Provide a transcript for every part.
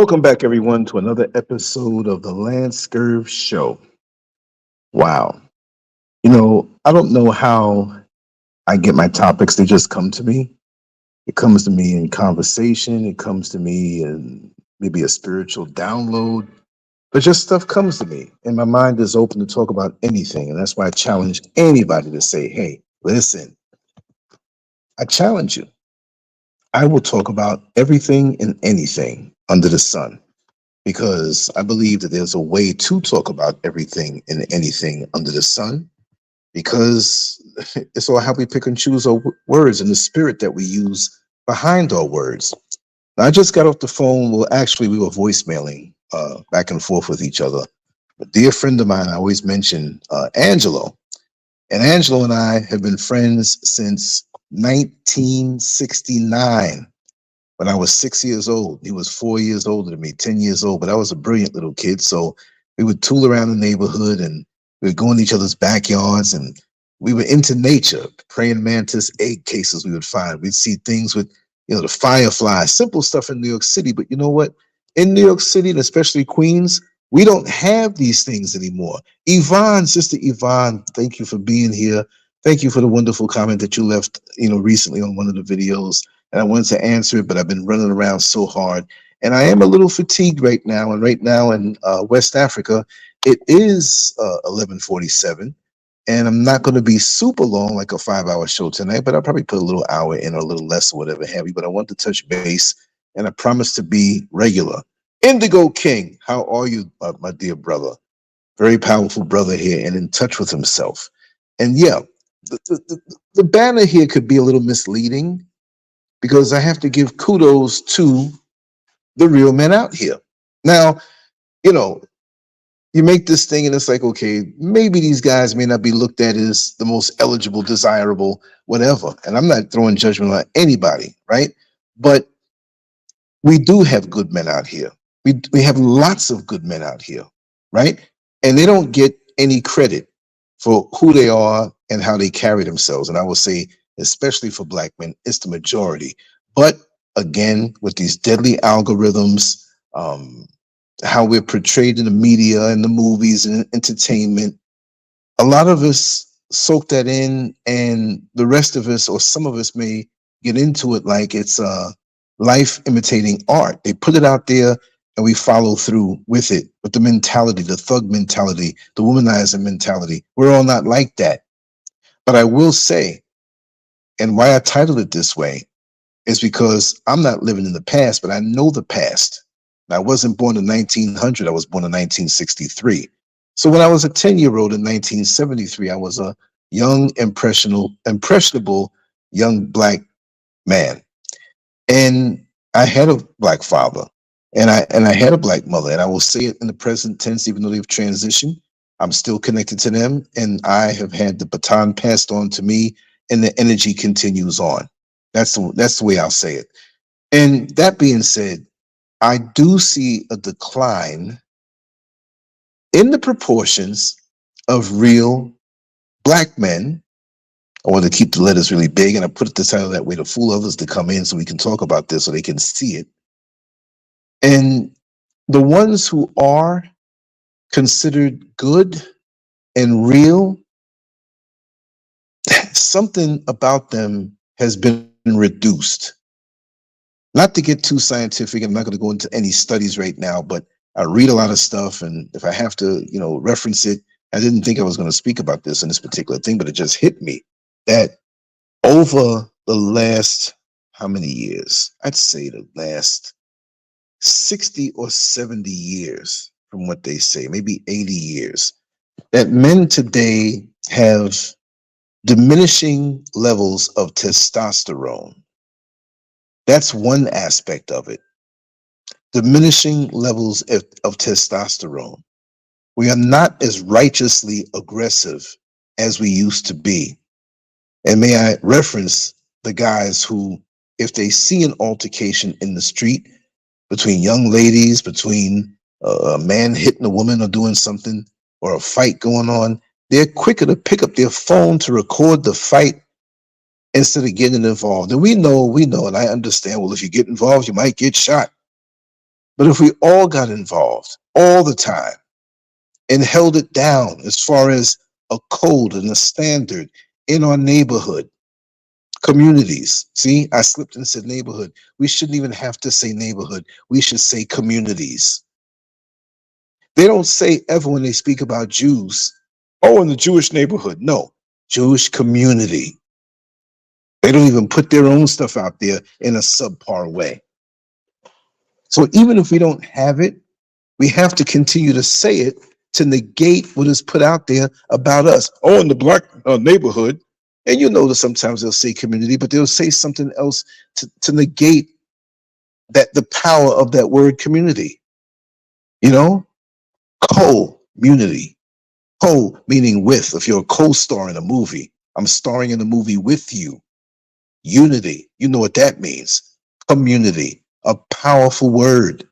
Welcome back, everyone, to another episode of the Lancescurv Show. Wow. I don't know how I get my topics. They just come to me. It comes to me in conversation. It comes to me in maybe a spiritual download. But just stuff comes to me. And my mind is open to talk about anything. And that's why I challenge anybody to say, hey, listen, I challenge you. I will talk about everything and anything under the sun, because I believe that there's a way to talk about everything and anything under the sun, because it's all how we pick and choose our words and the spirit that we use behind our words. Now, I just got off the phone. Well, actually, we were voicemailing back and forth with each other. A dear friend of mine, I always mention Angelo. And Angelo and I have been friends since 1969. When I was 6 years old. He was 4 years older than me, 10 years old, but I was a brilliant little kid. So we would tool around the neighborhood and we would go in each other's backyards, and we were into nature. Praying mantis egg cases we would find. We'd see things with, the fireflies, simple stuff in New York City. But you know what? In New York City, and especially Queens, we don't have these things anymore. Yvonne, Sister Yvonne, thank you for being here. Thank you for the wonderful comment that you left, recently on one of the videos. And I wanted to answer it, but I've been running around so hard. And I am a little fatigued right now. And right now in West Africa, it is 11:47. And I'm not going to be super long, like a 5-hour show tonight, but I'll probably put a little hour in or a little less or whatever have you. But I want to touch base, and I promise to be regular. Indigo King, how are you, my dear brother? Very powerful brother here and in touch with himself. And yeah, the banner here could be a little misleading, because I have to give kudos to the real men out here. Now, you make this thing and it's like, okay, maybe these guys may not be looked at as the most eligible, desirable, whatever. And I'm not throwing judgment on anybody, right? But we do have good men out here. We have lots of good men out here, right? And they don't get any credit for who they are and how they carry themselves. And I will say, especially for black men, it's the majority. But again, with these deadly algorithms, how we're portrayed in the media and the movies and entertainment, a lot of us soak that in, and the rest of us, or some of us, may get into it like it's life imitating art. They put it out there and we follow through with it, with the mentality, the thug mentality, the womanizer mentality. We're all not like that. But I will say, and why I titled it this way is because I'm not living in the past, but I know the past. I wasn't born in 1900. I was born in 1963. So when I was a 10-year-old in 1973, I was a young, impressionable young black man. And I had a black father, and I had a black mother. And I will say it in the present tense, even though they've transitioned, I'm still connected to them. And I have had the baton passed on to me, and the energy continues on. That's the way I'll say it. And that being said, I do see a decline in the proportions of real black men. I want to keep the letters really big, and I put the title that way to fool others to come in so we can talk about this so they can see it. And the ones who are considered good and real, something about them has been reduced. Not to get too scientific, I'm not going to go into any studies right now, but I read a lot of stuff, and if I have to, reference it, I didn't think I was going to speak about this in this particular thing, but it just hit me that over the last, how many years? I'd say the last 60 or 70 years, from what they say, maybe 80 years, that men today have diminishing levels of testosterone. That's one aspect of it. Diminishing levels of testosterone. We are not as righteously aggressive as we used to be. And may I reference the guys who, if they see an altercation in the street between young ladies, between a man hitting a woman or doing something, or a fight going on, they're quicker to pick up their phone to record the fight instead of getting involved. And we know, and I understand, well, if you get involved, you might get shot. But if we all got involved all the time and held it down as far as a code and a standard in our neighborhood, communities. See, I slipped and said neighborhood. We shouldn't even have to say neighborhood. We should say communities. They don't say ever when they speak about Jews, oh, in the Jewish neighborhood. No, Jewish community. They don't even put their own stuff out there in a subpar way. So even if we don't have it, we have to continue to say it to negate what is put out there about us. Oh, in the black neighborhood. And you know that sometimes they'll say community, but they'll say something else to negate that the power of that word community. You know, community. Co meaning with. If you're a co-star in a movie, I'm starring in a movie with you. Unity, you know what that means. Community, a powerful word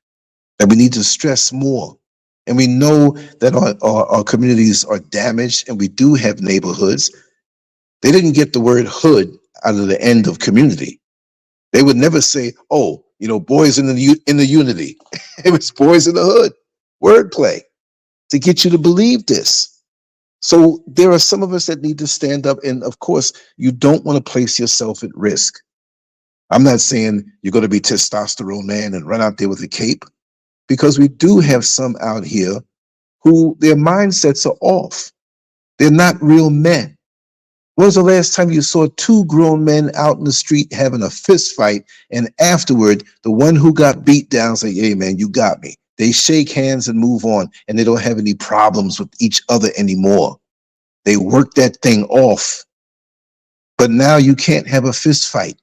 that we need to stress more. And we know that our communities are damaged, and we do have neighborhoods. They didn't get the word hood out of the end of community. They would never say, oh, you know, boys in the unity. It was boys in the hood. Wordplay to get you to believe this. So there are some of us that need to stand up. And of course, you don't want to place yourself at risk. I'm not saying you're going to be testosterone man and run out there with a cape, because we do have some out here who their mindsets are off. They're not real men. When was the last time you saw two grown men out in the street having a fist fight, and afterward, the one who got beat down say, hey man, you got me. They shake hands and move on, and they don't have any problems with each other anymore. They work that thing off. But now you can't have a fist fight.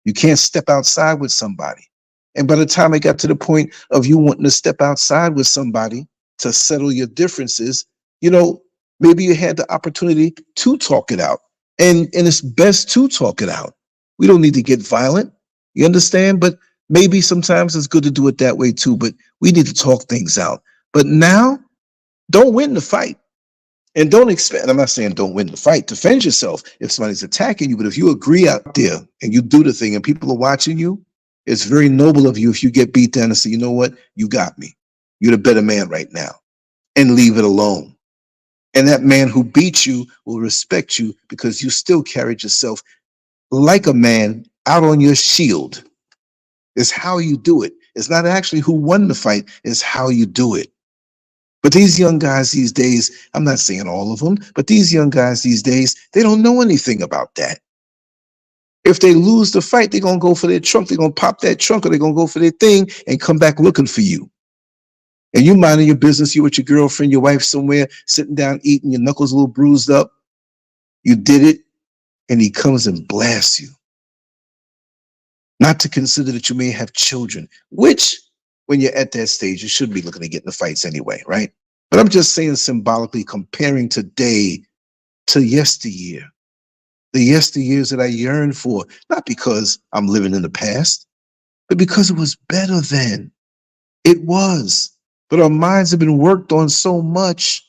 You can't step outside with somebody. And by the time it got to the point of you wanting to step outside with somebody to settle your differences, you know, maybe you had the opportunity to talk it out. And it's best to talk it out. We don't need to get violent. You understand? But maybe sometimes it's good to do it that way too. But we need to talk things out. But now, don't win the fight. And don't expect, I'm not saying don't win the fight. Defend yourself if somebody's attacking you. But if you agree out there and you do the thing and people are watching you, it's very noble of you if you get beat down and say, you know what? You got me. You're the better man right now. And leave it alone. And that man who beat you will respect you because you still carried yourself like a man out on your shield. It's how you do it. It's not actually who won the fight, it's how you do it. But these young guys these days, I'm not saying all of them, but these young guys these days, they don't know anything about that. If they lose the fight, they're going to go for their trunk. They're going to pop that trunk, or they're going to go for their thing and come back looking for you. And you minding your business, you with your girlfriend, your wife somewhere, sitting down eating, your knuckles a little bruised up. You did it, and he comes and blasts you. Not to consider that you may have children, which, when you're at that stage, you should be looking to get in the fights anyway, right? But I'm just saying symbolically, comparing today to yesteryear. The yesteryears that I yearn for, not because I'm living in the past, but because it was better then. It was. But our minds have been worked on so much.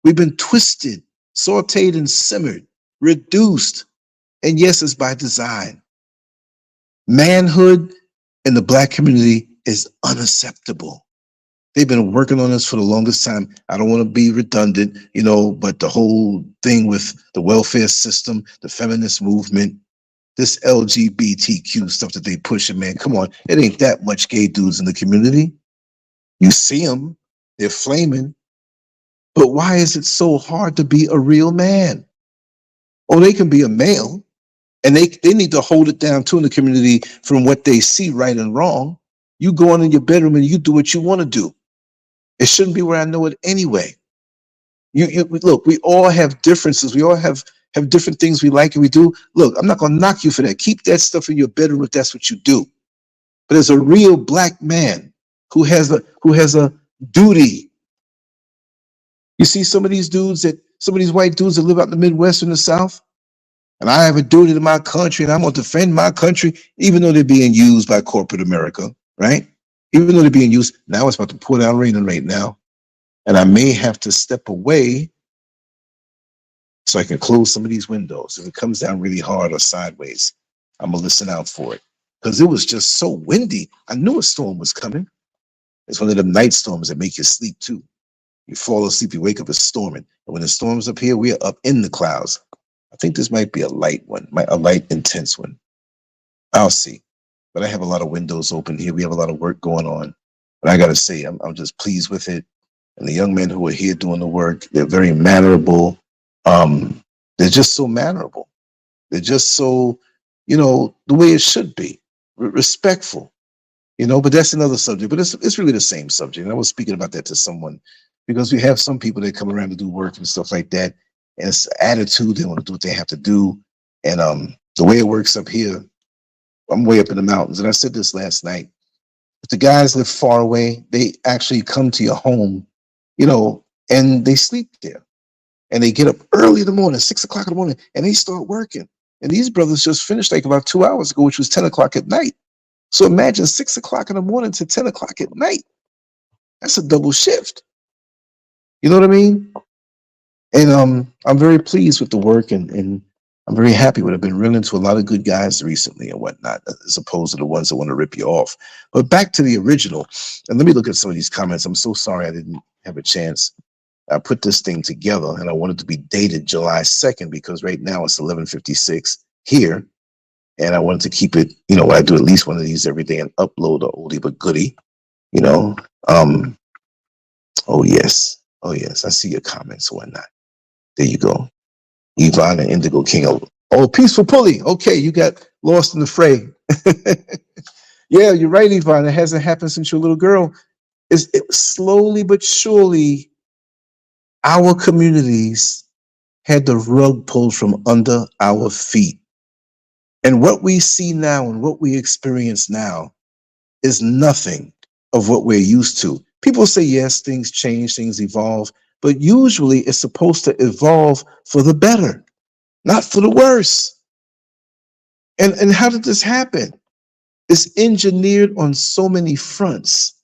We've been twisted, sauteed and simmered, reduced. And yes, it's by design. Manhood in the Black community is unacceptable. They've been working on this for the longest time. I don't want to be redundant, you know, but the whole thing with the welfare system, the feminist movement, this LGBTQ stuff that they pushing, man, come on. It ain't that much gay dudes in the community. You see them, they're flaming. But why is it so hard to be a real man? Oh, they can be a male, and they need to hold it down too in the community from what they see right and wrong. You go on in your bedroom and you do what you want to do. It shouldn't be where I know it anyway. Look, we all have differences. We all have different things we like and we do. Look, I'm not going to knock you for that. Keep that stuff in your bedroom if that's what you do. But as a real Black man who has a duty. You see some of these white dudes that live out in the Midwest and the South, and I have a duty to my country and I'm going to defend my country, even though they're being used by corporate America, right? Even though they're being used, now it's about to pour down raining right now. And I may have to step away so I can close some of these windows. If it comes down really hard or sideways, I'm going to listen out for it. Because it was just so windy. I knew a storm was coming. It's one of them night storms that make you sleep too. You fall asleep, you wake up, it's storming. And when the storm's up here, we are up in the clouds. I think this might be a light one, a light, intense one. I'll see. But I have a lot of windows open here. We have a lot of work going on. But I got to say, I'm just pleased with it. And the young men who are here doing the work, they're very mannerable. They're just so mannerable. They're just so, the way it should be, respectful, but that's another subject. But it's really the same subject. And I was speaking about that to someone because we have some people that come around to do work and stuff like that. And it's attitude. They want to do what they have to do. And the way it works up here, I'm way up in the mountains. And I said this last night. If the guys live far away, they actually come to your home, and they sleep there. And they get up early in the morning, 6 o'clock in the morning, and they start working. And these brothers just finished like about 2 hours ago, which was 10 o'clock at night. So imagine 6 o'clock in the morning to 10 o'clock at night. That's a double shift. You know what I mean? And I'm very pleased with the work, and I'm very happy with it. I've been running into a lot of good guys recently and whatnot, as opposed to the ones that want to rip you off. But back to the original, and let me look at some of these comments. I'm so sorry I didn't have a chance. I put this thing together, and I wanted to be dated July 2nd because right now it's 11:56 here, and I wanted to keep it, I do at least one of these every day and upload a oldie but goodie, Oh yes, I see your comments and whatnot. There you go. Yvonne and Indigo King. Oh, Peaceful Pulley. Okay, you got lost in the fray. Yeah, you're right, Yvonne. It hasn't happened since you're a little girl. It slowly but surely, our communities had the rug pulled from under our feet. And what we see now and what we experience now is nothing of what we're used to. People say, yes, things change, things evolve, but usually it's supposed to evolve for the better, not for the worse. And how did this happen? It's engineered on so many fronts.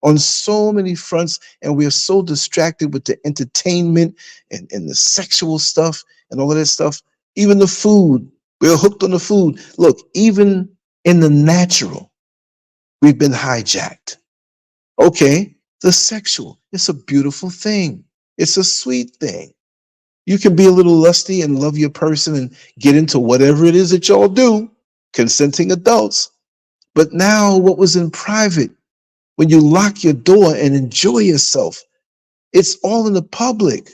On so many fronts, and we're so distracted with the entertainment and the sexual stuff and all of that stuff. Even the food, we're hooked on the food. Look, even in the natural, we've been hijacked. Okay, the sexual, it's a beautiful thing. It's a sweet thing. You can be a little lusty and love your person and get into whatever it is that y'all do, consenting adults. But now what was in private, when you lock your door and enjoy yourself, it's all in the public.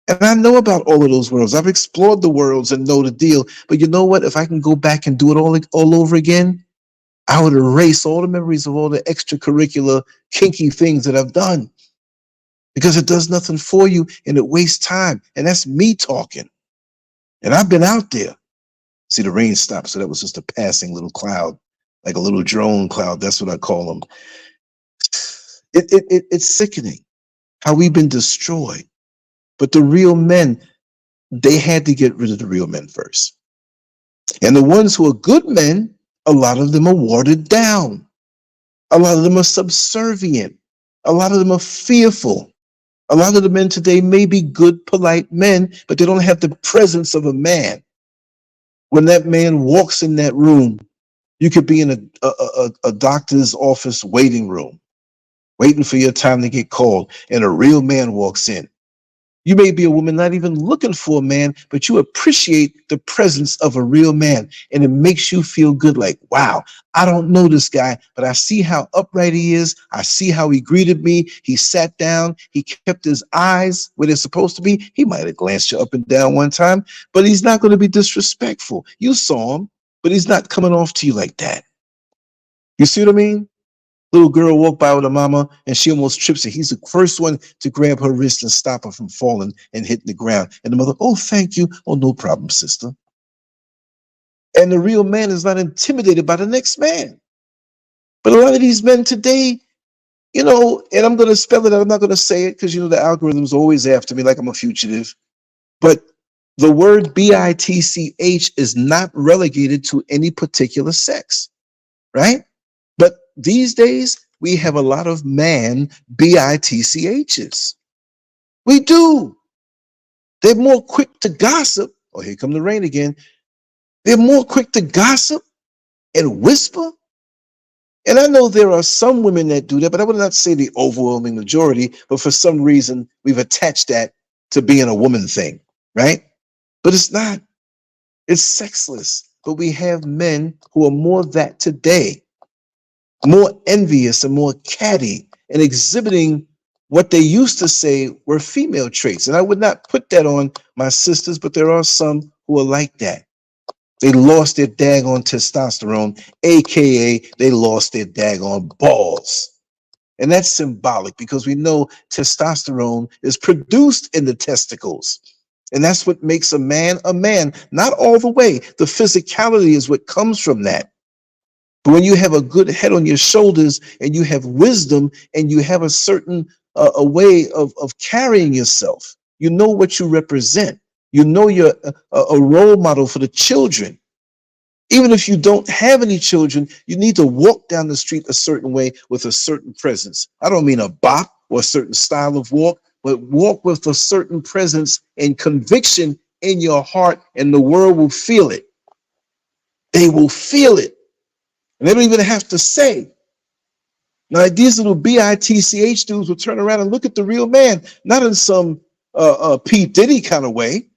And I know about all of those worlds. I've explored the worlds and know the deal. But you know what? If I can go back and do it all over again, I would erase all the memories of all the extracurricular kinky things that I've done. Because it does nothing for you and it wastes time. And that's me talking. And I've been out there. See, the rain stopped. So that was just a passing little cloud, like a little drone cloud. That's what I call them. It's sickening how we've been destroyed. But the real men, they had to get rid of the real men first. And the ones who are good men, a lot of them are watered down. A lot of them are subservient. A lot of them are fearful. A lot of the men today may be good, polite men, but they don't have the presence of a man. When that man walks in that room, you could be in a doctor's office waiting room, waiting for your time to get called, and a real man walks in. You may be a woman not even looking for a man, but you appreciate the presence of a real man, and it makes you feel good like, wow, I don't know this guy, but I see how upright he is. I see how he greeted me. He sat down. He kept his eyes where they're supposed to be. He might have glanced you up and down one time, but he's not going to be disrespectful. You saw him, but he's not coming off to you like that. You see what I mean? Little girl walked by with her mama and she almost trips her. He's the first one to grab her wrist and stop her from falling and hitting the ground. And the mother, oh, thank you. Oh, no problem, sister. And the real man is not intimidated by the next man. But a lot of these men today, and I'm going to spell it out. I'm not going to say it because, the algorithm's always after me like I'm a fugitive. But the word bitch is not relegated to any particular sex, right? But these days, we have a lot of man bitchs. We do. They're more quick to gossip. Oh, here come the rain again. They're more quick to gossip and whisper And I know there are some women that do that, but I would not say the overwhelming majority, but for some reason, we've attached that to being a woman thing, right? But it's not. It's sexless. But we have men who are more that today, more envious and more catty and exhibiting what they used to say were female traits. And I would not put that on my sisters, but there are some who are like that. They lost their daggone testosterone, AKA they lost their daggone balls. And that's symbolic because we know testosterone is produced in the testicles. And that's what makes a man, not all the way. The physicality is what comes from that. But when you have a good head on your shoulders and you have wisdom and you have a certain a way of carrying yourself, you know what you represent. You know you're a role model for the children. Even if you don't have any children, you need to walk down the street a certain way with a certain presence. I don't mean a bop or a certain style of walk, but walk with a certain presence and conviction in your heart, and the world will feel it. They will feel it. And they don't even have to say. Now, these little bitch dudes will turn around and look at the real man, not in some P. Diddy kind of way,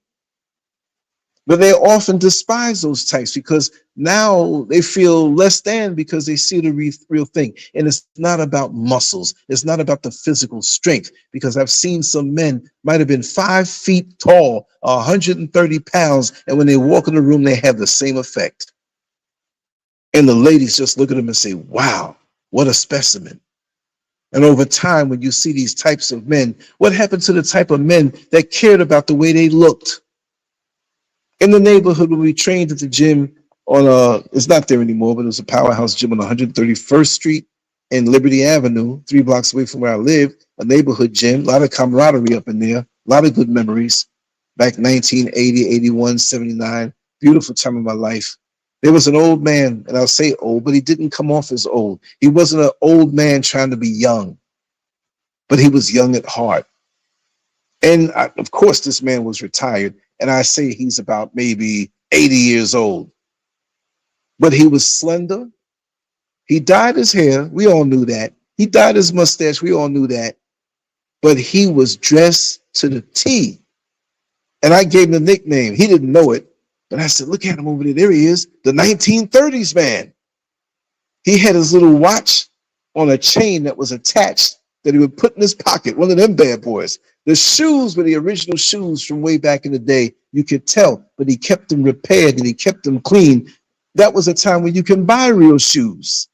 but they often despise those types because now they feel less than because they see the real thing. And it's not about muscles. It's not about the physical strength, because I've seen some men might have been 5 feet tall, 130 pounds, and when they walk in the room, they have the same effect. And the ladies just look at them and say, wow, what a specimen. And over time, when you see these types of men, what happened to the type of men that cared about the way they looked? In the neighborhood, when we trained at the gym on it's not there anymore, but it was a powerhouse gym on 131st Street and Liberty Avenue, 3 blocks away from where I live, a neighborhood gym, a lot of camaraderie up in there, a lot of good memories. Back 1980, 81, 79, beautiful time of my life. There was an old man, and I'll say old, but he didn't come off as old. He wasn't an old man trying to be young, but he was young at heart. And of course, this man was retired, and I say he's about maybe 80 years old. But he was slender. He dyed his hair. We all knew that. He dyed his mustache. We all knew that. But he was dressed to the T. And I gave him the nickname. He didn't know it. But I said, look at him over there. There he is, the 1930s man. He had his little watch on a chain that was attached that he would put in his pocket, one of them bad boys. The shoes were the original shoes from way back in the day. You could tell, but he kept them repaired and he kept them clean. That was a time when you can buy real shoes.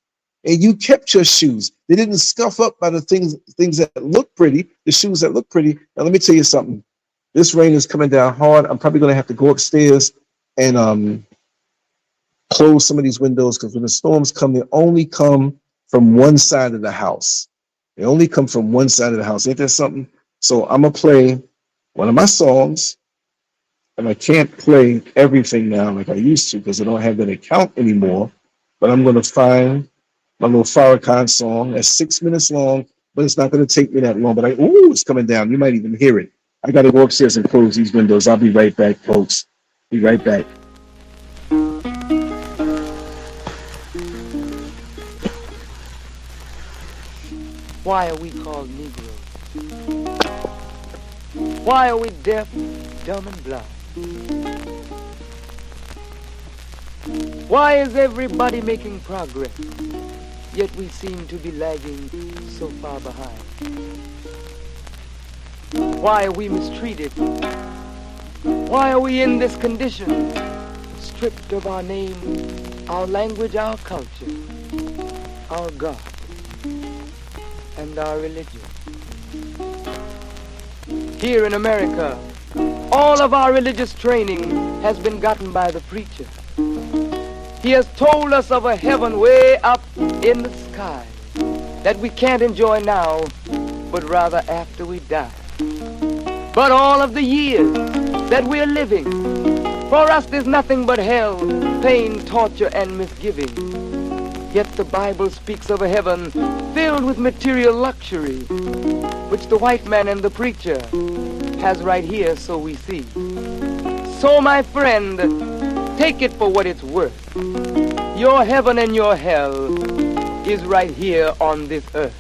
And you kept your shoes. They didn't scuff up by the things that look pretty, the shoes that look pretty. Now, let me tell you something. This rain is coming down hard. I'm probably going to have to go upstairs and close some of these windows, because when the storms come, they only come from one side of the house. They only come from one side of the house. Ain't that something? So I'm going to play one of my songs, and I can't play everything now like I used to because I don't have that account anymore, but I'm going to find my little Farrakhan song that's 6 minutes long, but it's not going to take me that long. But it's coming down. You might even hear it. I got to go upstairs and close these windows. I'll be right back, folks. Be right back. Why are we called Negro? Why are we deaf, dumb, and blind? Why is everybody making progress, yet we seem to be lagging so far behind? Why are we mistreated? Why are we in this condition, stripped of our name, our language, our culture, our God, and our religion? Here in America, all of our religious training has been gotten by the preacher. He has told us of a heaven way up in the sky that we can't enjoy now, but rather after we die. But all of the years that we're living, for us there's nothing but hell, pain, torture, and misgiving. Yet the Bible speaks of a heaven filled with material luxury, which the white man and the preacher has right here, so we see. So, my friend, take it for what it's worth. Your heaven and your hell is right here on this earth.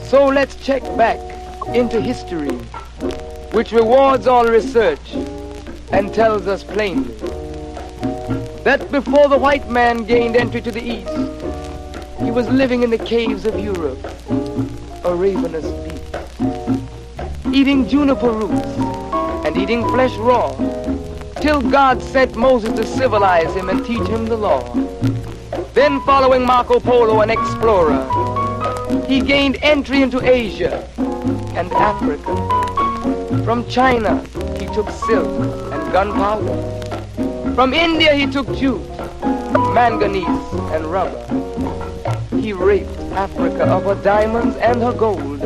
So let's check back into history, which rewards all research and tells us plainly that before the white man gained entry to the East, he was living in the caves of Europe, a ravenous beast, eating juniper roots and eating flesh raw, till God sent Moses to civilize him and teach him the law. Then following Marco Polo, an explorer, he gained entry into Asia and Africa. From China, he took silk and gunpowder. From India, he took jute, manganese, and rubber. He raped Africa of her diamonds and her gold.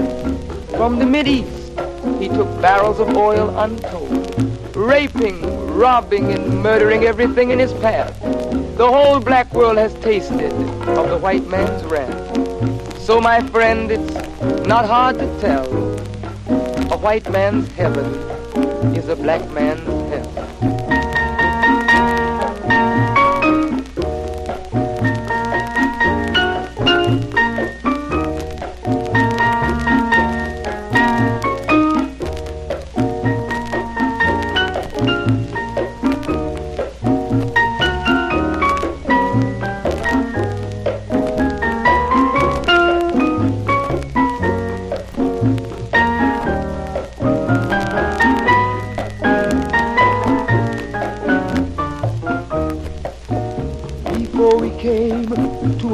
From the Mideast, he took barrels of oil untold, raping, robbing, and murdering everything in his path. The whole black world has tasted of the white man's wrath. So, my friend, it's not hard to tell. A white man's heaven is a black man's hell.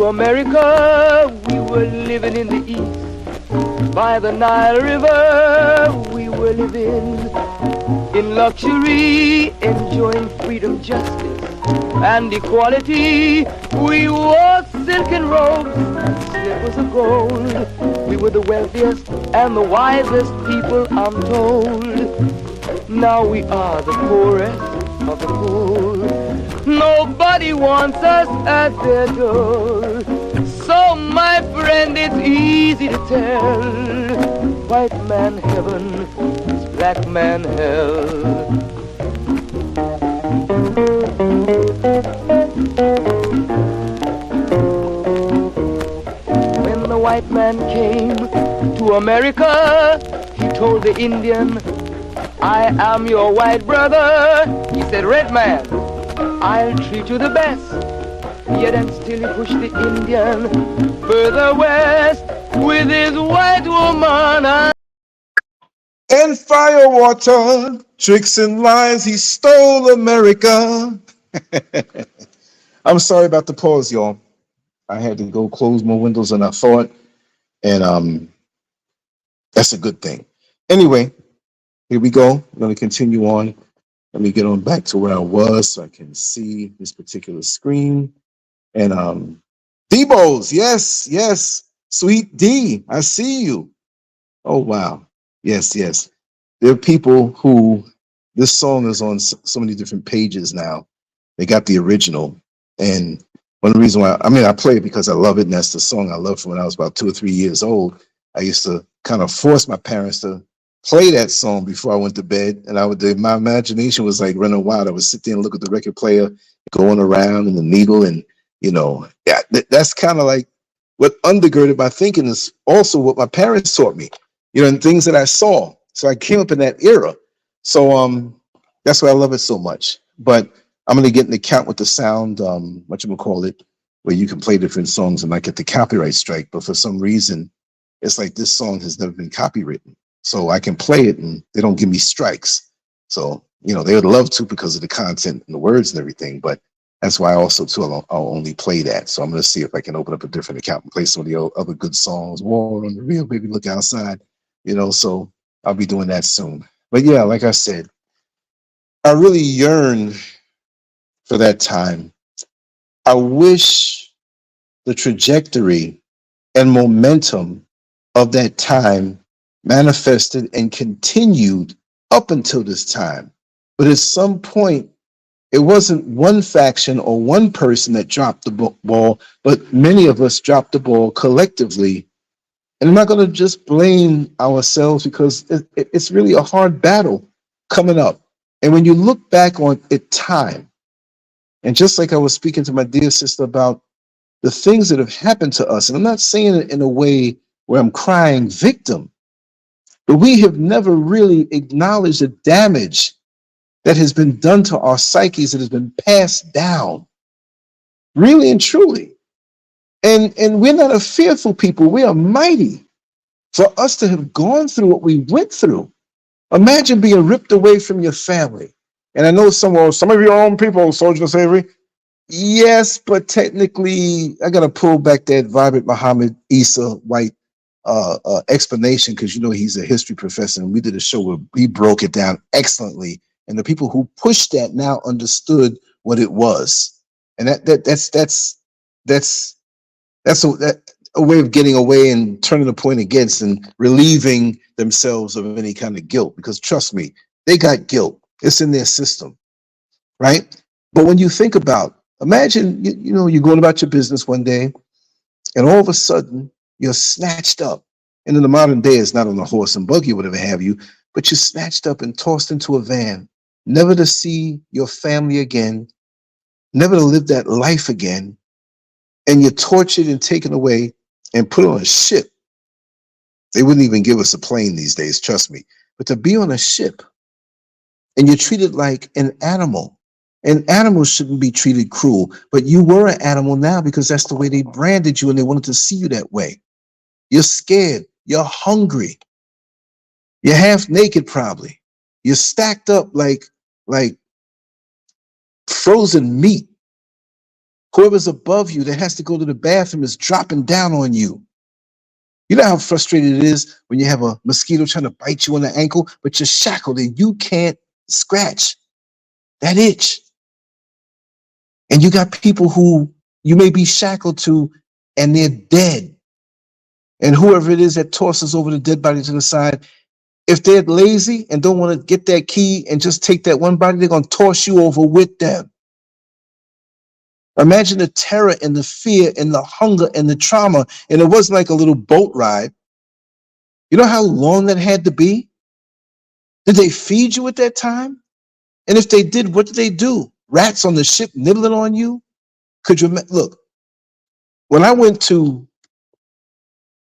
America, we were living in the East. By the Nile River, we were living in luxury, enjoying freedom, justice, and equality. We wore silken robes and slippers of gold. We were the wealthiest and the wisest people, I'm told. Now we are the poorest of the poor. Nobody wants us at their door. So, my friend, it's easy to tell. White man heaven is black man hell. When the white man came to America, he told the Indian, I am your white brother. He said, red man, I'll treat you the best. Yet and still he pushed the Indian further west with his white woman. And fire, water, tricks and lies, he stole America. I'm sorry about the pause, y'all. I had to go close more windows than I thought. And that's a good thing. Anyway, here we go. I'm going to continue on. Let me get on back to where I was so I can see this particular screen. And Debo's, yes, yes. Sweet D, I see you. Oh, wow. Yes, yes. There are people who, this song is on so many different pages now. They got the original. And one reason why, I play it because I love it. And that's the song I loved from when I was about 2 or 3 years old. I used to kind of force my parents to play that song before I went to bed, and my imagination was like running wild. I would sit there and look at the record player going around and the needle, and that's kind of like what undergirded my thinking is also what my parents taught me, and things that I saw. So I came up in that era. So that's why I love it so much. But I'm gonna get an account with the sound, where you can play different songs and not get the copyright strike. But for some reason, it's like this song has never been copywritten. So I can play it and they don't give me strikes. So, they would love to because of the content and the words and everything. But that's why also, too, I'll only play that. So I'm going to see if I can open up a different account and play some of the other good songs. War on the Real, Baby, Look Outside. So I'll be doing that soon. But yeah, like I said, I really yearn for that time. I wish the trajectory and momentum of that time manifested and continued up until this time. But at some point, it wasn't one faction or one person that dropped the ball, but many of us dropped the ball collectively. And I'm not going to just blame ourselves because it's really a hard battle coming up. And when you look back on it, time, and just like I was speaking to my dear sister about the things that have happened to us, and I'm not saying it in a way where I'm crying victim, but we have never really acknowledged the damage that has been done to our psyches, that has been passed down, really and truly. And we're not a fearful people. We are mighty. For us to have gone through what we went through, imagine being ripped away from your family. And I know some of your own people, soldiers of slavery. Yes, but technically, I got to pull back that Vibert Muhammad Issa White explanation, because you know he's a history professor, and we did a show where he broke it down excellently. And the people who pushed that now understood what it was, and that's a way of getting away and turning the point against and relieving themselves of any kind of guilt. Because trust me, they got guilt. It's in their system, right? But when you think about, imagine, you know, you're going about your business one day, and all of a sudden you're snatched up. And in the modern day, it's not on a horse and buggy or whatever have you, but you're snatched up and tossed into a van, never to see your family again, never to live that life again. And you're tortured and taken away and put on a ship. They wouldn't even give us a plane these days, trust me. But to be on a ship and you're treated like an animal, and animals shouldn't be treated cruel, but you were an animal now because that's the way they branded you and they wanted to see you that way. You're scared. You're hungry. You're half naked probably. You're stacked up like frozen meat. Whoever's above you that has to go to the bathroom is dropping down on you. You know how frustrating it is when you have a mosquito trying to bite you on the ankle, but you're shackled and you can't scratch that itch. And you got people who you may be shackled to and they're dead. And whoever it is that tosses over the dead body to the side, if they're lazy and don't want to get that key and just take that one body, they're going to toss you over with them. Imagine the terror and the fear and the hunger and the trauma. And it wasn't like a little boat ride. You know how long that had to be? Did they feed you at that time? And if they did, what did they do? Rats on the ship nibbling on you? Could you look? When I went to,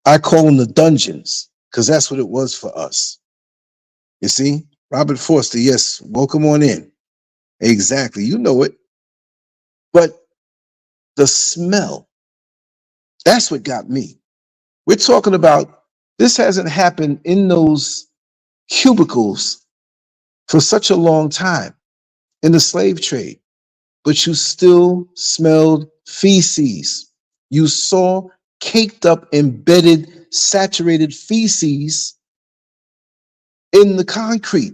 I call them the dungeons, because that's what it was for us. You see, Robert Forster, yes, welcome on in. Exactly, you know it. But the smell, that's what got me. We're talking about, this hasn't happened in those cubicles for such a long time in the slave trade, but you still smelled feces. You saw caked up, embedded, saturated feces in the concrete.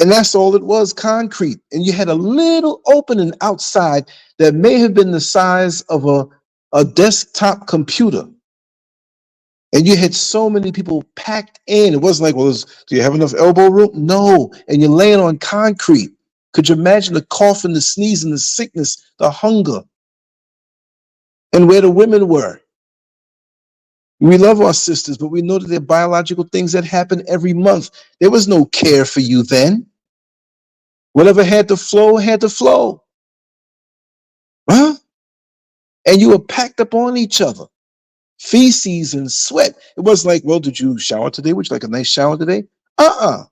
And that's all it was, concrete. And you had a little opening outside that may have been the size of a desktop computer. And you had so many people packed in. It wasn't like, well, do you have enough elbow room? No. And you're laying on concrete. Could you imagine the coughing, the sneezing, the sickness, the hunger? And where the women were. We love our sisters, but we know that there are biological things that happen every month. There was no care for you then. Whatever had to flow, had to flow. Huh? And you were packed up on each other. Feces and sweat. It wasn't like, well, did you shower today? Would you like a nice shower today? I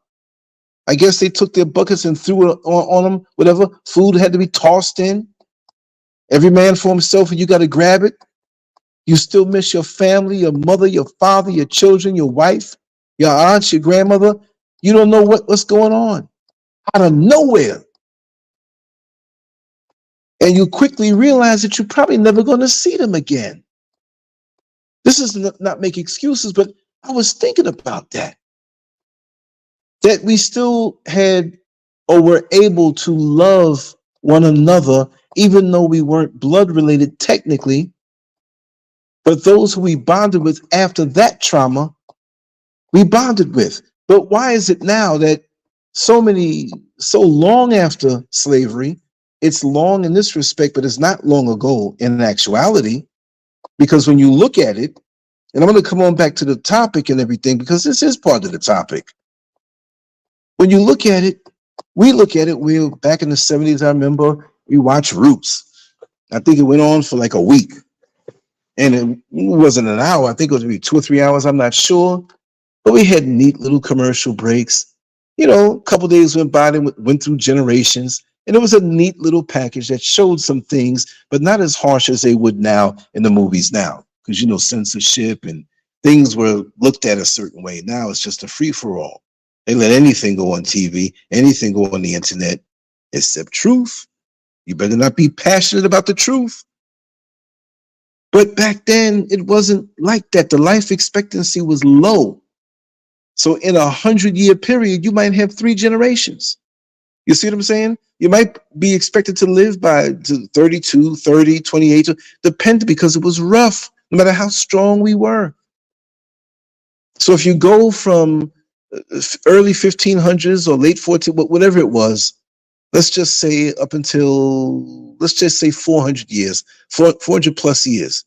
guess they took their buckets and threw it on them, whatever. Food had to be tossed in. Every man for himself, and you got to grab it. You still miss your family, your mother, your father, your children, your wife, your aunts, your grandmother. You don't know what's going on. Out of nowhere. And you quickly realize that you're probably never going to see them again. This is not make excuses, but I was thinking about that. That we still had or were able to love one another, even though we weren't blood related technically. But those who we bonded with after that trauma, we bonded with. But why is it now that so long after slavery, it's long in this respect, but it's not long ago in actuality? Because when you look at it, and I'm going to come on back to the topic and everything, because this is part of the topic. When you look at it, we look at it, back in the 70s, I remember we watched Roots. I think it went on for like a week. And it wasn't an hour. I think it was maybe 2 or 3 hours. I'm not sure. But we had neat little commercial breaks. A couple days went by, they went through generations. And it was a neat little package that showed some things, but not as harsh as they would now in the movies now. Because, censorship and things were looked at a certain way. Now it's just a free for all. They let anything go on TV, anything go on the internet, except truth. You better not be passionate about the truth. But back then, it wasn't like that. The life expectancy was low. So in 100-year period, you might have 3 generations. You see what I'm saying? You might be expected to live by 32, 30, 28, depend, because it was rough, no matter how strong we were. So if you go from early 1500s or late 14, whatever it was, let's just say up until, let's just say 400 years, 400 plus years.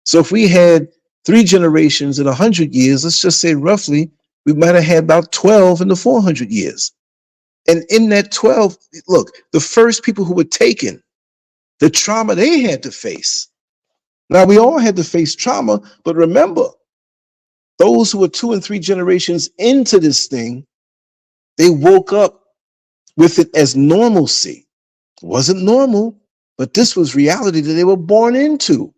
So if we had 3 generations in 100 years, let's just say roughly, we might have had about 12 in the 400 years. And in that 12, look, the first people who were taken, the trauma they had to face. Now, we all had to face trauma, but remember, those who were 2 and 3 generations into this thing, they woke up with it as normalcy. It wasn't normal, but this was reality that they were born into.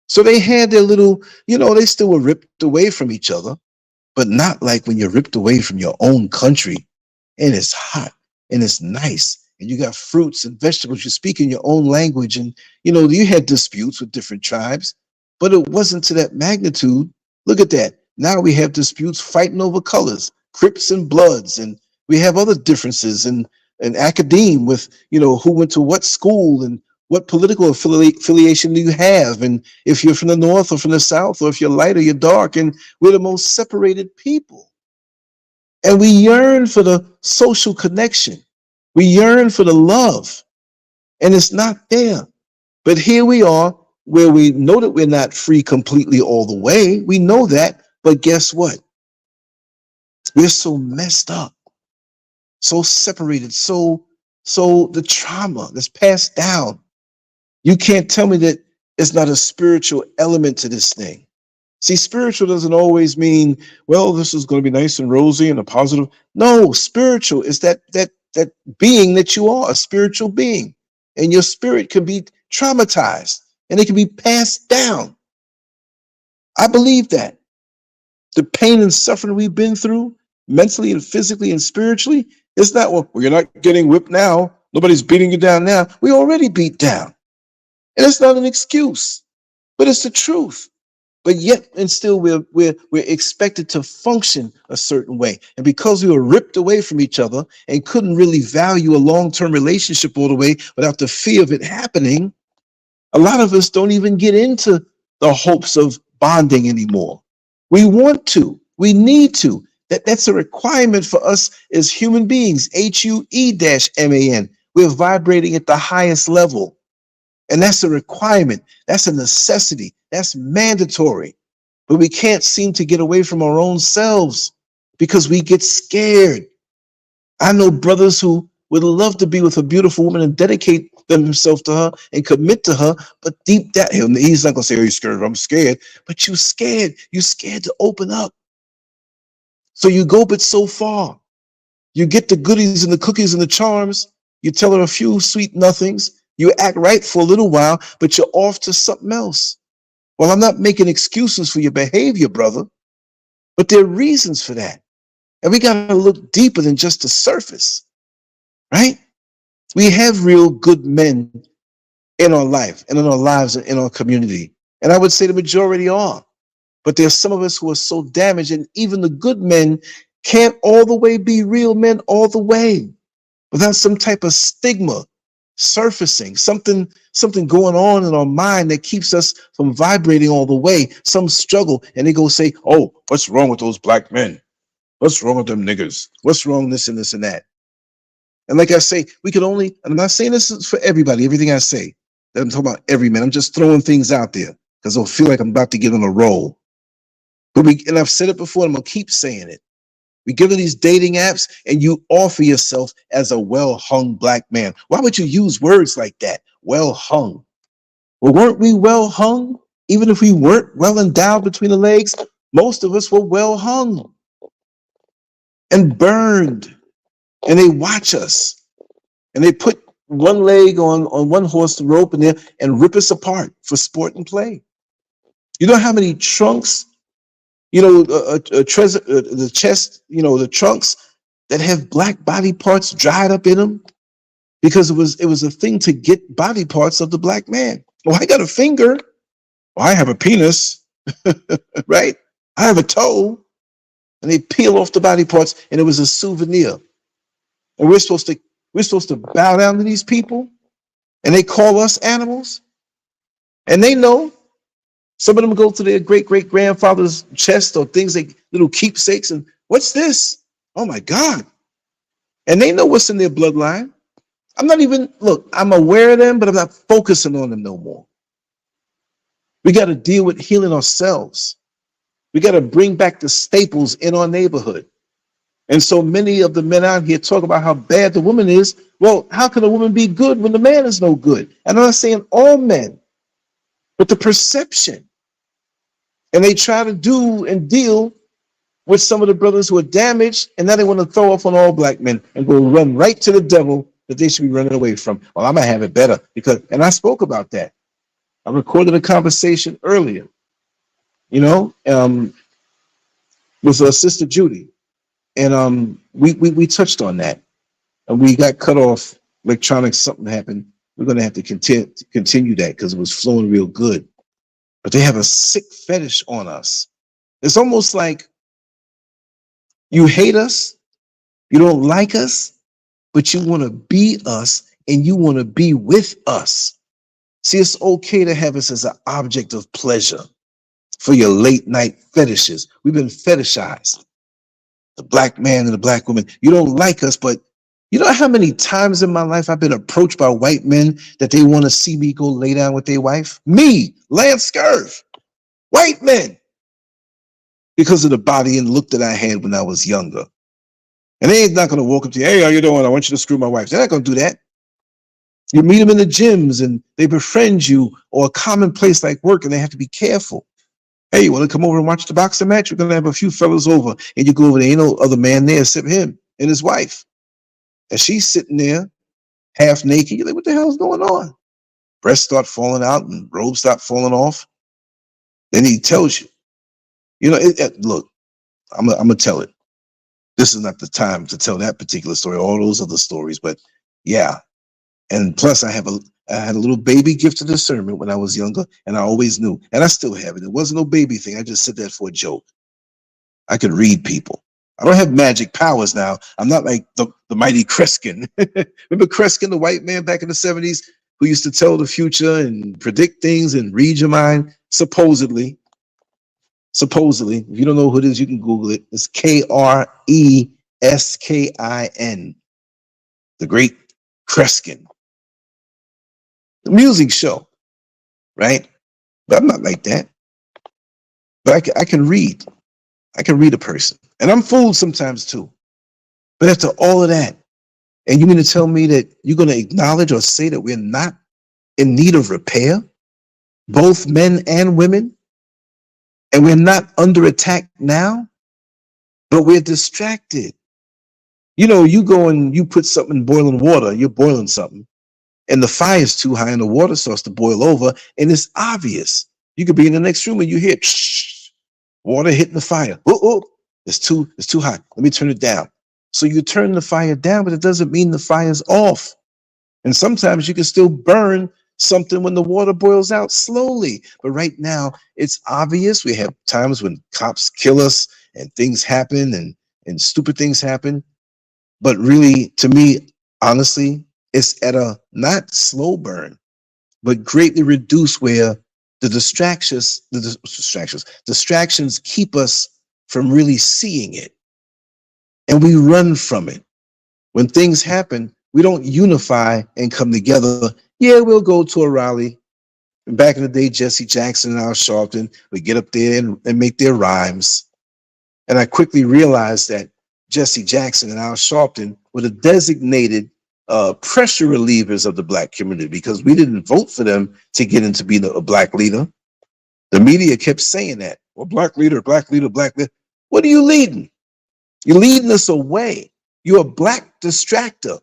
So they had their little, they still were ripped away from each other, but not like when you're ripped away from your own country and it's hot and it's nice and you got fruits and vegetables, you speak in your own language, and you had disputes with different tribes, but it wasn't to that magnitude. Look at that. Now we have disputes fighting over colors, Crips and Bloods, and we have other differences in academe with, who went to what school and what political affiliation do you have, and if you're from the North or from the South, or if you're light or you're dark, and we're the most separated people. And we yearn for the social connection. We yearn for the love, and it's not there. But here we are, where we know that we're not free completely all the way. We know that, but guess what? We're so messed up, so separated, so the trauma that's passed down. You can't tell me that it's not a spiritual element to this thing. See, spiritual doesn't always mean, well, this is going to be nice and rosy and a positive. No, spiritual is that being that you are, a spiritual being. And your spirit can be traumatized and it can be passed down. I believe that. The pain and suffering we've been through, mentally and physically and spiritually, it's not, well, you're not getting whipped now. Nobody's beating you down now. We already beat down. And it's not an excuse, but it's the truth. But yet and still we're expected to function a certain way. And because we were ripped away from each other and couldn't really value a long-term relationship all the way without the fear of it happening, a lot of us don't even get into the hopes of bonding anymore. We want to, we need to. That's a requirement for us as human beings, HUE-MAN. We're vibrating at the highest level. And that's a requirement. That's a necessity. That's mandatory. But we can't seem to get away from our own selves because we get scared. I know brothers who would love to be with a beautiful woman and dedicate themselves to her and commit to her, but deep down, he's not going to say, oh, you're scared. I'm scared. But you're scared. You're scared to open up. So you go but so far. You get the goodies and the cookies and the charms. You tell her a few sweet nothings. You act right for a little while, but you're off to something else. Well, I'm not making excuses for your behavior, brother, but there are reasons for that. And we got to look deeper than just the surface, right? We have real good men in our life and in our lives and in our community. And I would say the majority are. But there's some of us who are so damaged, and even the good men can't all the way be real men all the way without some type of stigma surfacing, something going on in our mind that keeps us from vibrating all the way, some struggle, and they go say, oh, what's wrong with those black men? What's wrong with them niggers? What's wrong this and this and that? And like I say, we can only, and I'm not saying this is for everybody, everything I say, that I'm talking about every man. I'm just throwing things out there because I feel like I'm about to get on a roll. But and I've said it before, and I'm going to keep saying it. We get on these dating apps and you offer yourself as a well-hung black man. Why would you use words like that? Well-hung. Well, weren't we well hung? Even if we weren't well endowed between the legs, most of us were well hung and burned. And they watch us. And they put one leg on one horse rope and rip us apart for sport and play. You know how many trunks, the chest, the trunks that have black body parts dried up in them? Because it was a thing to get body parts of the black man. Well, I got a finger. Well, I have a penis, right? I have a toe. And they peel off the body parts, and it was a souvenir. And we're supposed to bow down to these people, and they call us animals. And they know. Some of them go to their great-great-grandfather's chest or things like little keepsakes, and what's this? Oh my God. And they know what's in their bloodline. I'm aware of them, but I'm not focusing on them no more. We got to deal with healing ourselves. We got to bring back the staples in our neighborhood. And so many of the men out here talk about how bad the woman is. Well, how can a woman be good when the man is no good? And I'm not saying all men, but the perception. And they try to do and deal with some of the brothers who are damaged, and now they want to throw off on all black men and go run right to the devil that they should be running away from. Well, I'm going to have it better and I spoke about that. I recorded a conversation earlier, with Sister Judy. And we touched on that. And we got cut off. Electronics, something happened. We're going to have to continue that because it was flowing real good. But they have a sick fetish on us. It's almost like you hate us, you don't like us, but you want to be us and you want to be with us. See, it's okay to have us as an object of pleasure for your late night fetishes. We've been fetishized. The black man and the black woman. You don't like us, but you know how many times in my life I've been approached by white men that they want to see me go lay down with their wife? Me, Lancescurv, white men. Because of the body and look that I had when I was younger. And they ain't not going to walk up to you, hey, how you doing? I want you to screw my wife. They're not going to do that. You meet them in the gyms and they befriend you, or a common place like work, and they have to be careful. Hey, you want to come over and watch the boxing match? We're going to have a few fellas over. And you go over there, ain't no other man there except him and his wife. And she's sitting there half naked. You're like, what the hell's going on? Breasts start falling out and robes start falling off. Then he tells you, look, I'm going to tell it. This is not the time to tell that particular story, all those other stories, but yeah. And plus I had a little baby gift of discernment when I was younger, and I always knew, and I still have it. It wasn't no baby thing. I just said that for a joke. I could read people. I don't have magic powers now. I'm not like the mighty Kreskin. Remember Kreskin, the white man back in the 70s who used to tell the future and predict things and read your mind? Supposedly. If you don't know who it is, you can Google it. It's Kreskin. The great Kreskin. The music show, right? But I'm not like that. But I can read. I can read a person. And I'm fooled sometimes too. But after all of that, and you mean to tell me that you're going to acknowledge or say that we're not in need of repair? Both men and women? And we're not under attack now? But we're distracted. You go and you put something in boiling water, you're boiling something, and the fire's too high and the water starts to boil over, and it's obvious. You could be in the next room and you hear water hitting the fire. Oh, it's too hot. Let me turn it down. So you turn the fire down, but it doesn't mean the fire's off. And sometimes you can still burn something when the water boils out slowly. But right now, it's obvious. We have times when cops kill us and things happen and stupid things happen. But really, to me, honestly, it's at a not slow burn, but greatly reduced, where the distractions keep us from really seeing it. And we run from it. When things happen, we don't unify and come together. Yeah, we'll go to a rally. Back in the day, Jesse Jackson and Al Sharpton would get up there and make their rhymes. And I quickly realized that Jesse Jackson and Al Sharpton were the designated pressure relievers of the black community because we didn't vote for them to get into being a black leader. The media kept saying that. Well, black leader, black leader, black leader. What are you leading? You're leading us away. You're a black distractor.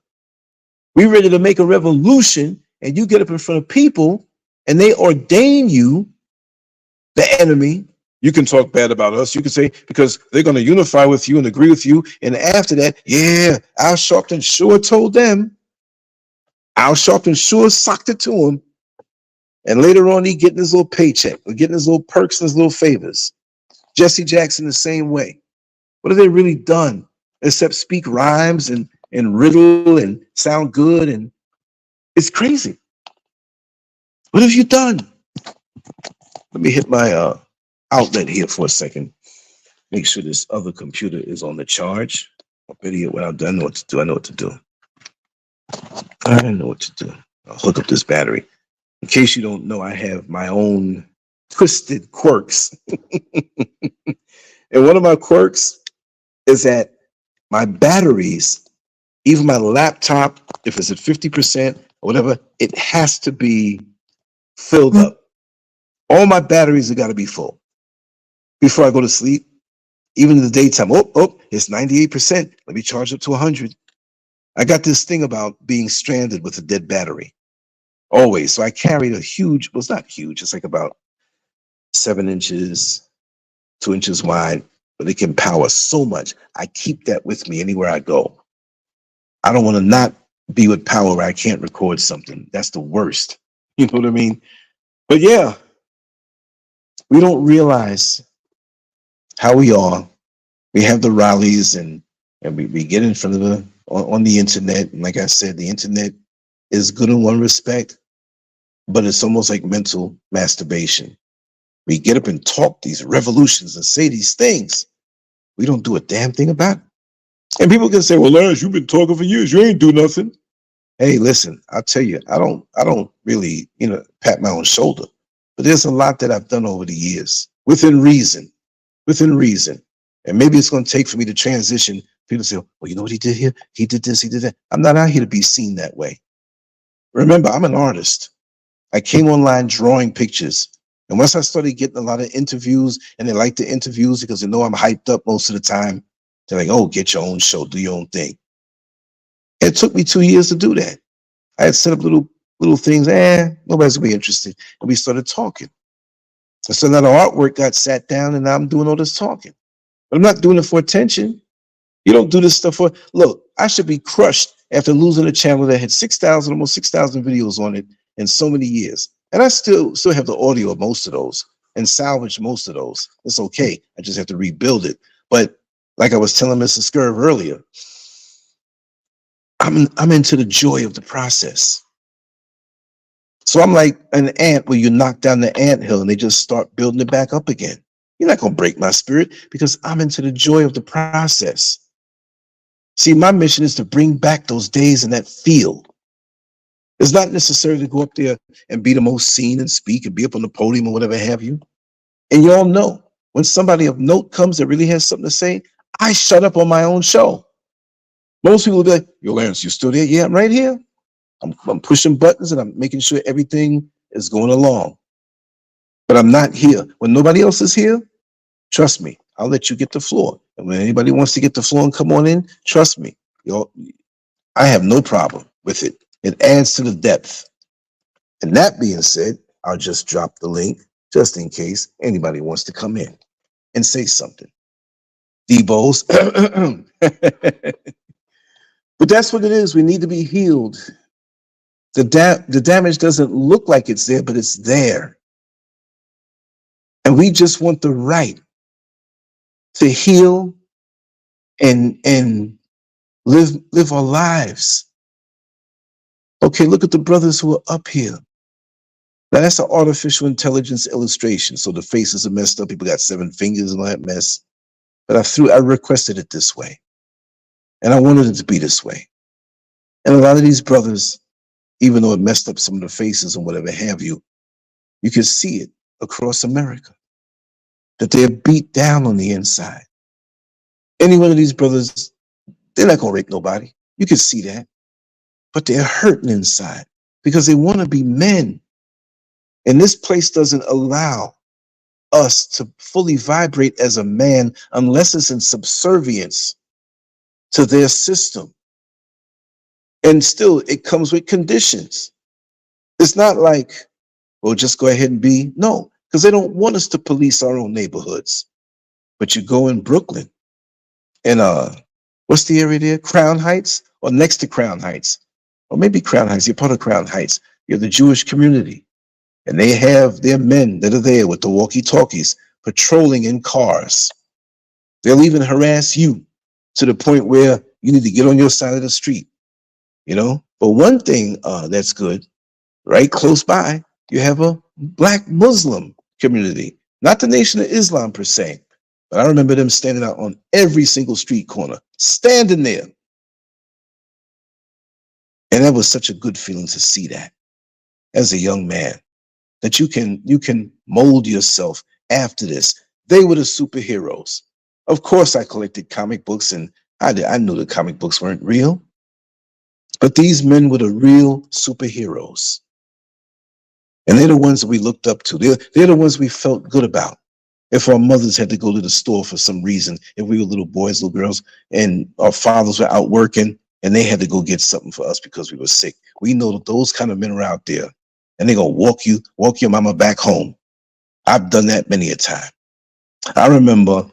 We're ready to make a revolution, and you get up in front of people, and they ordain you the enemy. You can talk bad about us. You can say, because they're going to unify with you and agree with you. And after that, yeah, Al Sharpton sure told them. Al Sharpton sure socked it to him. And later on, he getting his little paycheck, or getting his little perks and his little favors. Jesse Jackson the same way. What have they really done except speak rhymes and riddle and sound good? And it's crazy. What have you done? Let me hit my outlet here for a second. Make sure this other computer is on the charge. I'm idiot when I'm done. I know what to do. I know what to do. I know what to do. I'll hook up this battery. In case you don't know, I have my own twisted quirks. And one of my quirks is that my batteries, even my laptop, if it's at 50% or whatever, it has to be filled up. All my batteries have got to be full before I go to sleep. Even in the daytime, it's 98%. Let me charge up to 100. I got this thing about being stranded with a dead battery. Always. So I carried a huge, well, it's not huge. It's like about 7 inches, 2 inches wide, but it can power so much. I keep that with me anywhere I go. I don't want to not be with power where I can't record something. That's the worst. You know what I mean? But yeah, we don't realize how we are. We have the rallies and we get in front of the on the internet. And like I said, the internet is good in one respect, but it's almost like mental masturbation. We get up and talk these revolutions and say these things. We don't do a damn thing about it. And people can say, well, Lance, you've been talking for years. You ain't do nothing. Hey, listen, I'll tell you, I don't really, pat my own shoulder. But there's a lot that I've done over the years within reason. And maybe it's going to take for me to transition. People say, well, you know what he did here? He did this, he did that. I'm not out here to be seen that way. Remember, I'm an artist. I came online drawing pictures. And once I started getting a lot of interviews, and they like the interviews because they know I'm hyped up most of the time, they're like, oh, get your own show, do your own thing. It took me 2 years to do that. I had set up little things, nobody's gonna be interested. And we started talking. And so now the artwork got sat down, and now I'm doing all this talking. But I'm not doing it for attention. You don't do this stuff for, look, I should be crushed after losing a channel that had almost 6,000 videos on it in so many years. And I still have the audio of most of those and salvage most of those. It's okay. I just have to rebuild it. But like I was telling Mr. Scurv earlier, I'm into the joy of the process. So I'm like an ant where you knock down the anthill and they just start building it back up again. You're not going to break my spirit because I'm into the joy of the process. See, my mission is to bring back those days and that feel. It's not necessarily to go up there and be the most seen and speak and be up on the podium or whatever have you. And you all know, when somebody of note comes that really has something to say, I shut up on my own show. Most people will be like, yo, Lance, you still there? Yeah, I'm right here. I'm pushing buttons and I'm making sure everything is going along. But I'm not here. When nobody else is here, trust me, I'll let you get the floor. And when anybody wants to get the floor and come on in, trust me, I have no problem with it. It adds to the depth. And that being said, I'll just drop the link just in case anybody wants to come in and say something. Debo's. But that's what it is. We need to be healed. The damage doesn't look like it's there, but it's there. And we just want the right to heal and live our lives. Okay, look at the brothers who are up here. Now that's an artificial intelligence illustration. So the faces are messed up. People got 7 fingers and all that mess. But I requested it this way. And I wanted it to be this way. And a lot of these brothers, even though it messed up some of the faces and whatever have you, you can see it across America, that they're beat down on the inside. Any one of these brothers, they're not going to rape nobody. You can see that. but they're hurting inside because they want to be men. And this place doesn't allow us to fully vibrate as a man unless it's in subservience to their system. And still, it comes with conditions. It's not like, well, just go ahead and be. No, because they don't want us to police our own neighborhoods. But you go in Brooklyn, and what's the area there? Crown Heights, or next to Crown Heights, or maybe Crown Heights. You're part of Crown Heights. You're the Jewish community, and they have their men that are there with the walkie-talkies patrolling in cars. They'll even harass you to the point where you need to get on your side of the street. You know, but one thing that's good, right close by, you have a black Muslim community, not the Nation of Islam per se, but I remember them standing out on every single street corner, standing there. And that was such a good feeling to see that as a young man, that you can mold yourself after this. They were the superheroes. Of course, I collected comic books, and I knew the comic books weren't real. But these men were the real superheroes. And they're the ones that we looked up to. They're the ones we felt good about. If our mothers had to go to the store for some reason, if we were little boys, little girls, and our fathers were out working and they had to go get something for us because we were sick, we know that those kind of men are out there, and they're going to walk your mama back home. I've done that many a time. I remember,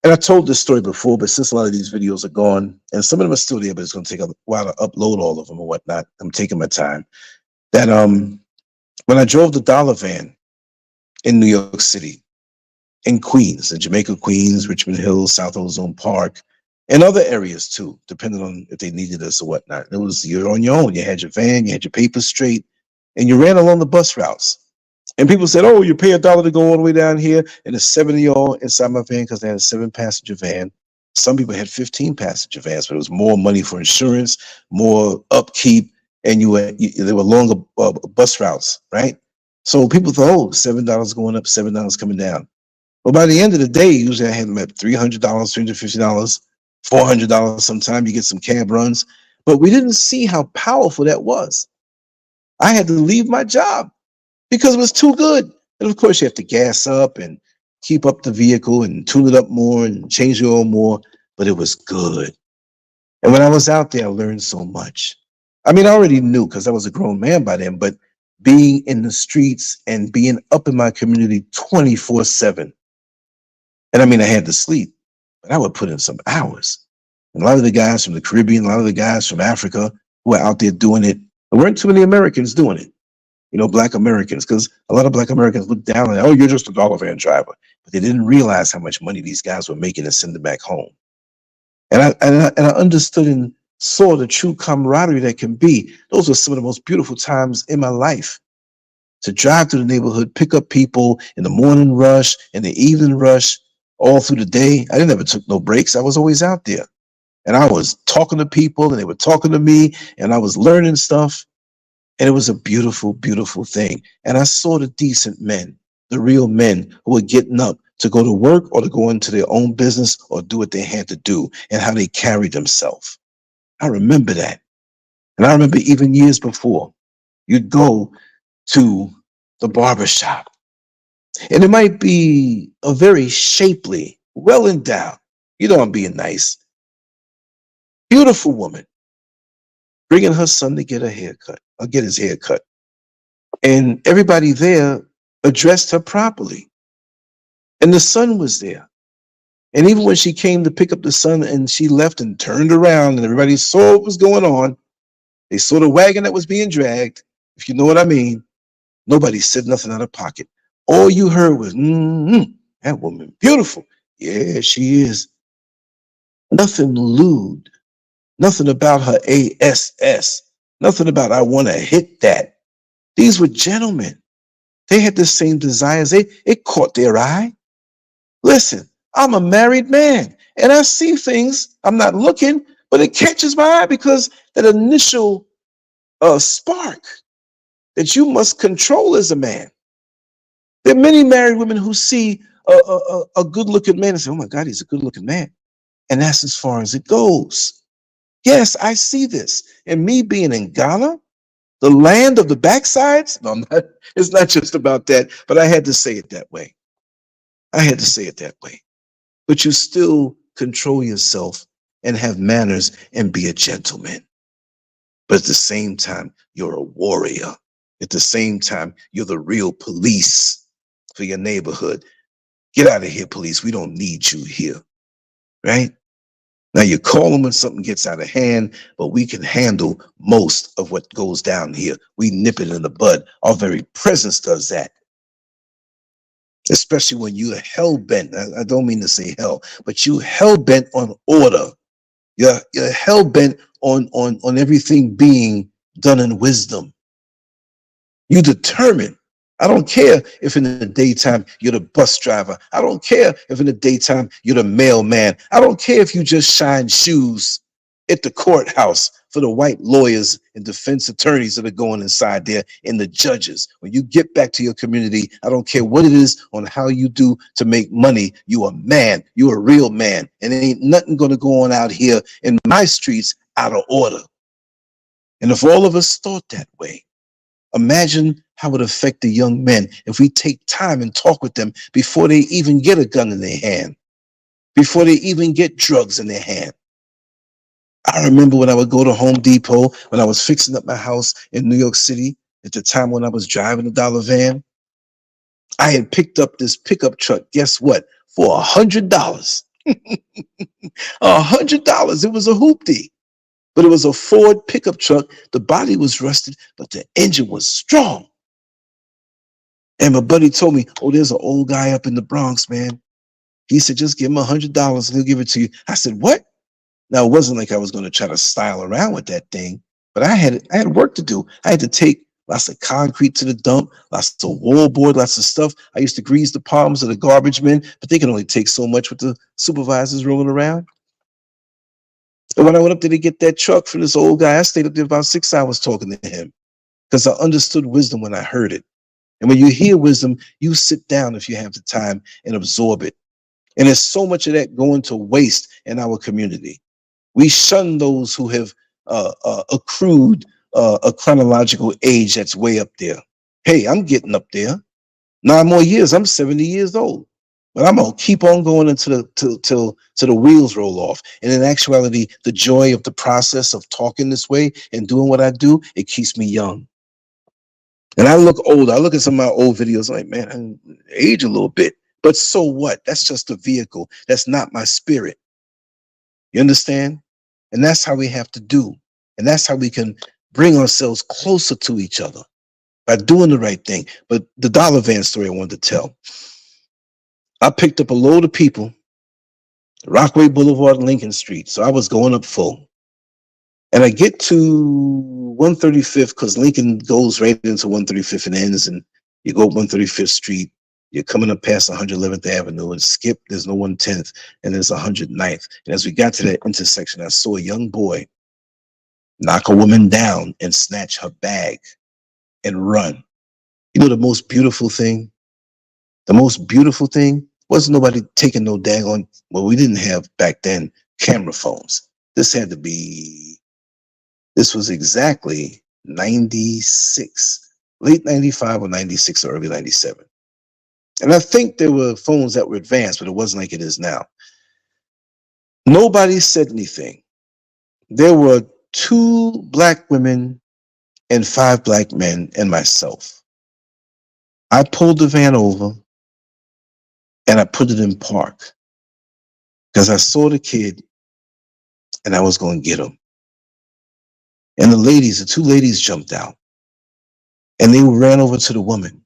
and I told this story before, but since a lot of these videos are gone, and some of them are still there, but it's going to take a while to upload all of them or whatnot. I'm taking my time. That when I drove the dollar van in New York City, in Queens, in Jamaica, Queens, Richmond Hill, South Ozone Park, and other areas too, depending on if they needed us or whatnot. It was, you're on your own. You had your van, you had your papers straight, and you ran along the bus routes. And people said, oh, you pay $1 to go all the way down here, and there's 7 of y'all inside my van because they had a 7-passenger van. Some people had 15-passenger vans, but it was more money for insurance, more upkeep, and there were longer bus routes, right? So people thought, oh, $7 going up, $7 coming down. But by the end of the day, usually I had them at $300, $350, $400. Sometimes you get some cab runs. But we didn't see how powerful that was. I had to leave my job because it was too good. And of course, you have to gas up and keep up the vehicle and tune it up more and change the oil more. But it was good. And when I was out there, I learned so much. I mean, I already knew because I was a grown man by then, but being in the streets and being up in my community 24/7. And I mean, I had to sleep, but I would put in some hours. And a lot of the guys from the Caribbean, a lot of the guys from Africa who were out there doing it, there weren't too many Americans doing it. You know, Black Americans, because a lot of Black Americans looked down on, oh, you're just a dollar van driver. But they didn't realize how much money these guys were making and send them back home. And I understood and saw the true camaraderie that can be. Those were some of the most beautiful times in my life. To drive through the neighborhood, pick up people in the morning rush, in the evening rush, all through the day. I never took no breaks. I was always out there. And I was talking to people, and they were talking to me, and I was learning stuff. And it was a beautiful, beautiful thing. And I saw the decent men, the real men who were getting up to go to work or to go into their own business or do what they had to do, and how they carried themselves. I remember that. And I remember even years before, you'd go to the barber shop, and it might be a very shapely, well endowed, you know, I'm being nice, beautiful woman bringing her son to get a haircut or get his hair cut. And everybody there addressed her properly. And the son was there. And even when she came to pick up the son and she left and turned around and everybody saw what was going on, they saw the wagon that was being dragged, if you know what I mean, nobody said nothing out of pocket. All you heard was, that woman, beautiful. Yeah, she is. Nothing lewd. Nothing about her ASS. Nothing about, I want to hit that. These were gentlemen. They had the same desires. It caught their eye. Listen, I'm a married man, and I see things. I'm not looking, but it catches my eye because that initial spark that you must control as a man. There are many married women who see a good-looking man and say, oh, my God, he's a good-looking man. And that's as far as it goes. Yes, I see this. And me being in Ghana, the land of the backsides, no, I'm not, it's not just about that, but I had to say it that way. I had to say it that way. But you still control yourself and have manners and be a gentleman. But at the same time, you're a warrior. At the same time, you're the real police for your neighborhood. Get out of here, police. We don't need you here, right? Now you call them when something gets out of hand, but we can handle most of what goes down here. We nip it in the bud. Our very presence does that. Especially when you're hell bent. I don't mean to say hell, but you hell bent on order. You're hell bent on everything being done in wisdom. You determined. I don't care if in the daytime you're the bus driver. I don't care if in the daytime you're the mailman. I don't care if you just shine shoes at the courthouse for the white lawyers and defense attorneys that are going inside there and the judges. When you get back to your community, I don't care what it is on how you do to make money. You a man. You a real man. And there ain't nothing going to go on out here in my streets out of order. And if all of us thought that way, imagine how it would affect the young men if we take time and talk with them before they even get a gun in their hand, before they even get drugs in their hand. I remember when I would go to Home Depot, when I was fixing up my house in New York City, at the time when I was driving a dollar van, I had picked up this pickup truck, guess what, for $100. $100. It was a hoopty. But it was a Ford pickup truck. The body was rusted, but the engine was strong. And my buddy told me, oh, there's an old guy up in the Bronx, man. He said, just give him $100 and he'll give it to you. I said, what? Now, it wasn't like I was going to try to style around with that thing, but I had work to do. I had to take lots of concrete to the dump, lots of wallboard, lots of stuff. I used to grease the palms of the garbage men, but they can only take so much with the supervisors rolling around. And when I went up there to get that truck from this old guy, I stayed up there about 6 hours talking to him because I understood wisdom when I heard it. And when you hear wisdom, you sit down if you have the time and absorb it. And there's so much of that going to waste in our community. We shun those who have accrued a chronological age that's way up there. Hey, I'm getting up there. 9 more years, I'm 70 years old. But I'm gonna keep on going until the wheels roll off. And in actuality, the joy of the process of talking this way and doing what I do, it keeps me young. And I look old. I look at some of my old videos, like, man, I age a little bit. But so what? That's just a vehicle. That's not my spirit. You understand? And that's how we have to do. And that's how we can bring ourselves closer to each other by doing the right thing. But the dollar van story I wanted to tell. I picked up a load of people, Rockaway Boulevard, Lincoln Street. So I was going up full. And I get to 135th because Lincoln goes right into 135th and ends, and you go up 135th Street. You're coming up past 111th Avenue and skip. There's no 110th and there's 109th. And as we got to that intersection, I saw a young boy knock a woman down and snatch her bag and run. You know the most beautiful thing? The most beautiful thing wasn't nobody taking no daggone, well, we didn't have back then camera phones. This was exactly 96, late 95 or 96 or early 97. And I think there were phones that were advanced, but it wasn't like it is now. Nobody said anything. There were 2 black women and 5 black men and myself. I pulled the van over and I put it in park because I saw the kid and I was going to get him. And the 2 ladies jumped out and they ran over to the woman.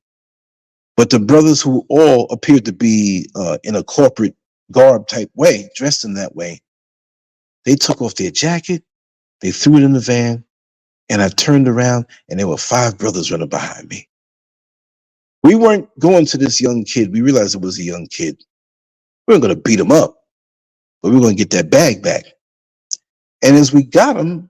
But the brothers, who all appeared to be in a corporate garb type way, dressed in that way, they took off their jacket, they threw it in the van, and I turned around and there were 5 brothers running behind me. We weren't going to this young kid. We realized it was a young kid. We weren't going to beat him up, but we were going to get that bag back. And as we got him,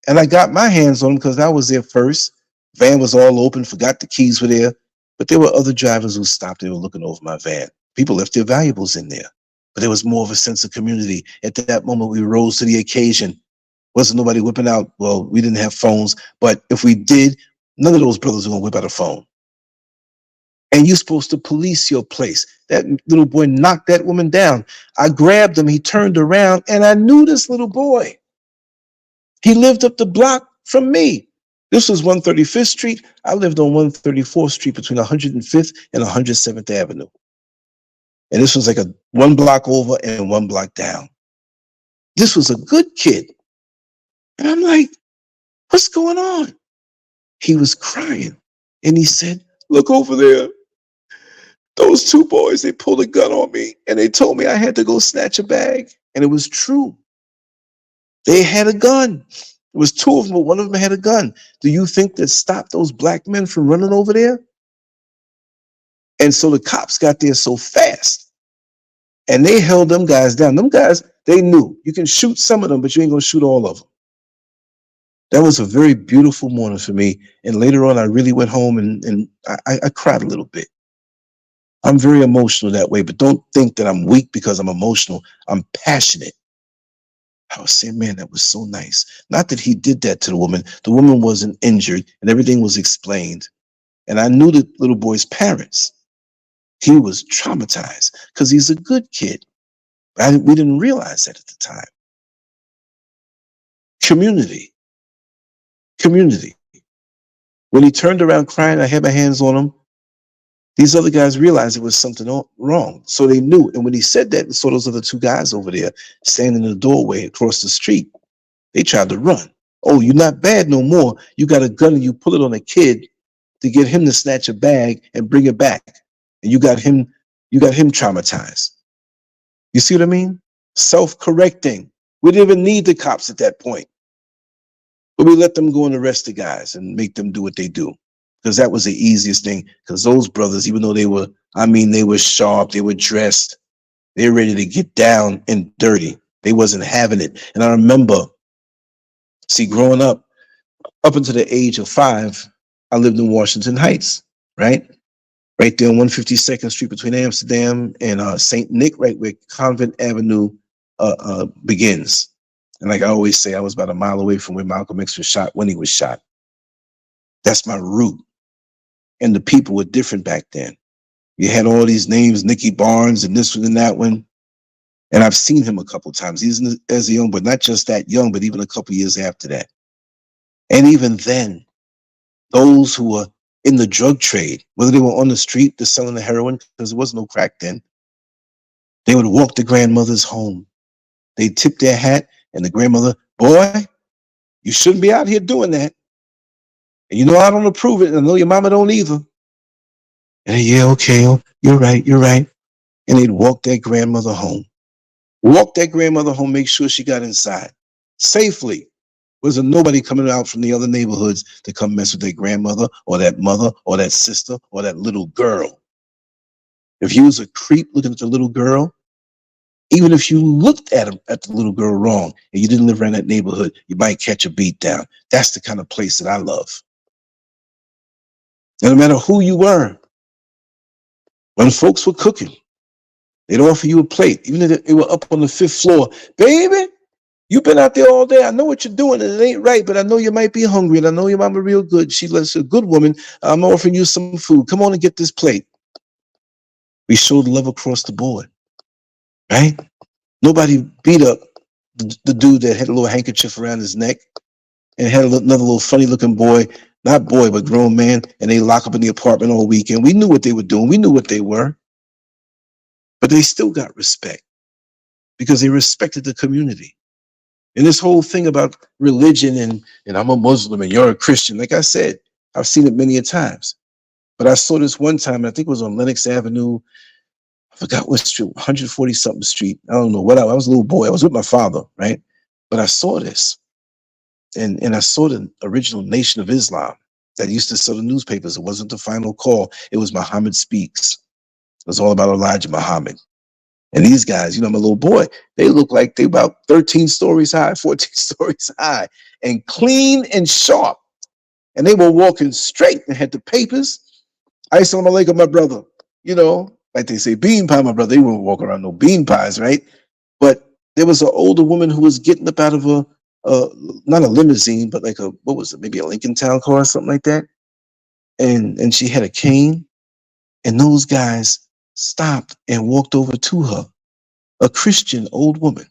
and I got my hands on him because I was there first, van was all open, forgot the keys were there. But there were other drivers who stopped. They were looking over my van. People left their valuables in there. But there was more of a sense of community. At that moment, we rose to the occasion. Wasn't nobody whipping out. Well, we didn't have phones, but if we did, none of those brothers were gonna whip out a phone. And you're supposed to police your place. That little boy knocked that woman down. I grabbed him. He turned around, and I knew this little boy. He lived up the block from me. This was 135th Street. I lived on 134th Street between 105th and 107th Avenue. And this was like a 1 block over and 1 block down. This was a good kid. And I'm like, what's going on? He was crying. And he said, look over there. Those 2 boys, they pulled a gun on me and they told me I had to go snatch a bag. And it was true. They had a gun. It was 2 of them, but one of them had a gun. Do you think that stopped those black men from running over there? And so the cops got there so fast and they held them guys down. Them guys, they knew you can shoot some of them, but you ain't gonna shoot all of them. That was a very beautiful morning for me. And later on, I really went home and I cried a little bit. I'm very emotional that way, but don't think that I'm weak because I'm emotional. I'm passionate. I was saying, man, that was so nice. Not that he did that to the woman. The woman wasn't injured and everything was explained. And I knew the little boy's parents. He was traumatized because he's a good kid. But we didn't realize that at the time. Community. When he turned around crying, I had my hands on him. These other guys realized it was something wrong. So they knew. And when he said that, and saw those other 2 guys over there standing in the doorway across the street, they tried to run. Oh, you're not bad no more. You got a gun and you pull it on a kid to get him to snatch a bag and bring it back. And you got him traumatized. You see what I mean? Self-correcting. We didn't even need the cops at that point. But we let them go and arrest the guys and make them do what they do. Because that was the easiest thing. Because those brothers, even though they were sharp, they were dressed, they were ready to get down and dirty. They wasn't having it. And I remember, growing up until the age of 5, I lived in Washington Heights, right? Right there on 152nd Street between Amsterdam and St. Nick, right where Convent Avenue begins. And like I always say, I was about a mile away from where Malcolm X was shot when he was shot. That's my root. And the people were different back then. You had all these names, Nicky Barnes and this one and that one. And I've seen him a couple times. He's as a young, but not just that young, but even a couple years after that. And even then, those who were in the drug trade, whether they were on the street, they're selling the heroin, because there was no crack then, they would walk the grandmothers home. They'd tip their hat, and the grandmother, boy, you shouldn't be out here doing that. And you know I don't approve it, and I know your mama don't either. And yeah, okay, you're right. And they'd walk that grandmother home. Make sure she got inside safely. Wasn't nobody coming out from the other neighborhoods to come mess with their grandmother or that mother or that sister or that little girl. If you was a creep looking at the little girl, even if you looked at the little girl wrong and you didn't live around that neighborhood, you might catch a beat down. That's the kind of place that I love. And no matter who you were, when folks were cooking, they'd offer you a plate, even if they were up on the 5th floor. Baby, you've been out there all day. I know what you're doing, and it ain't right, but I know you might be hungry, and I know your mama real good. She's a good woman. I'm offering you some food. Come on and get this plate. We showed love across the board, right? Nobody beat up the dude that had a little handkerchief around his neck and had another little funny-looking boy, not boy, but grown man, and they lock up in the apartment all weekend. We knew what they were doing. We knew what they were. But they still got respect because they respected the community. And this whole thing about religion and I'm a Muslim and you're a Christian, like I said, I've seen it many a times. But I saw this one time, I think it was on Lenox Avenue. I forgot what street, 140 something street. I don't know what. I was a little boy. I was with my father, right? But I saw this. And I saw the original Nation of Islam that used to sell the newspapers. It wasn't the Final Call. It was Muhammad Speaks. It was all about Elijah Muhammad. And these guys, I'm a little boy, they look like they about 13 stories high, 14 stories high, and clean and sharp. And they were walking straight and had the papers. Assalamu alaikum, my brother. Like they say, bean pie, my brother. They wouldn't walk around no bean pies, right? But there was an older woman who was getting up out of not a limousine, but like what was it? Maybe a Lincoln Town car or something like that. And she had a cane, and those guys stopped and walked over to her, a Christian old woman.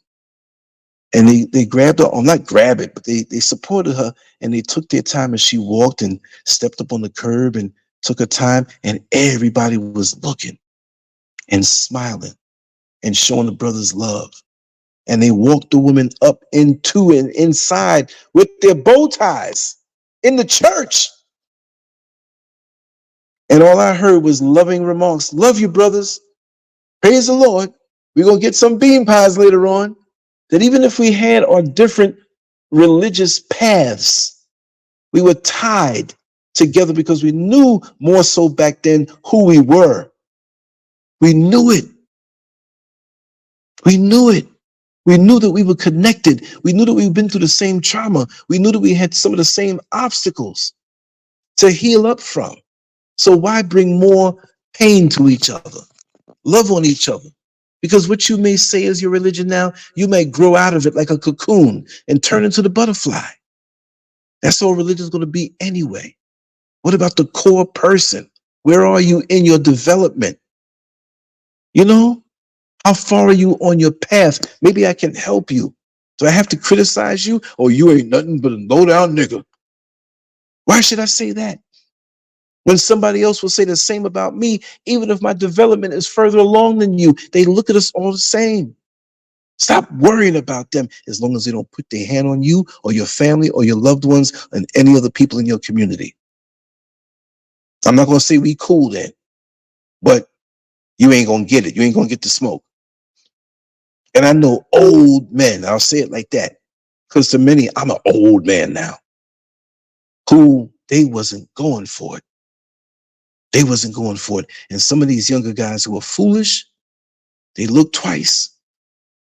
And they grabbed her, or not grab it, but they supported her, and they took their time as she walked and stepped up on the curb and took her time, and everybody was looking and smiling and showing the brothers love. And they walked the women up into and inside with their bow ties in the church. And all I heard was loving remarks. Love you, brothers. Praise the Lord. We're going to get some bean pies later on. That even if we had our different religious paths, we were tied together because we knew more so back then who we were. We knew it. We knew it. We knew that we were connected. We knew that we've been through the same trauma. We knew that we had some of the same obstacles to heal up from. So why bring more pain to each other? Love on each other. Because what you may say is your religion now, you may grow out of it like a cocoon and turn into the butterfly. That's all religion is going to be anyway. What about the core person? Where are you in your development? You know, how far are you on your path? Maybe I can help you. Do I have to criticize you? Or you ain't nothing but a low-down nigga. Why should I say that? When somebody else will say the same about me, even if my development is further along than you, they look at us all the same. Stop worrying about them as long as they don't put their hand on you or your family or your loved ones and any other people in your community. I'm not going to say we cool then, but you ain't going to get it. You ain't going to get the smoke. And I know old men, I'll say it like that, because to many, I'm an old man now, who they wasn't going for it. They wasn't going for it. And some of these younger guys who are foolish, they look twice.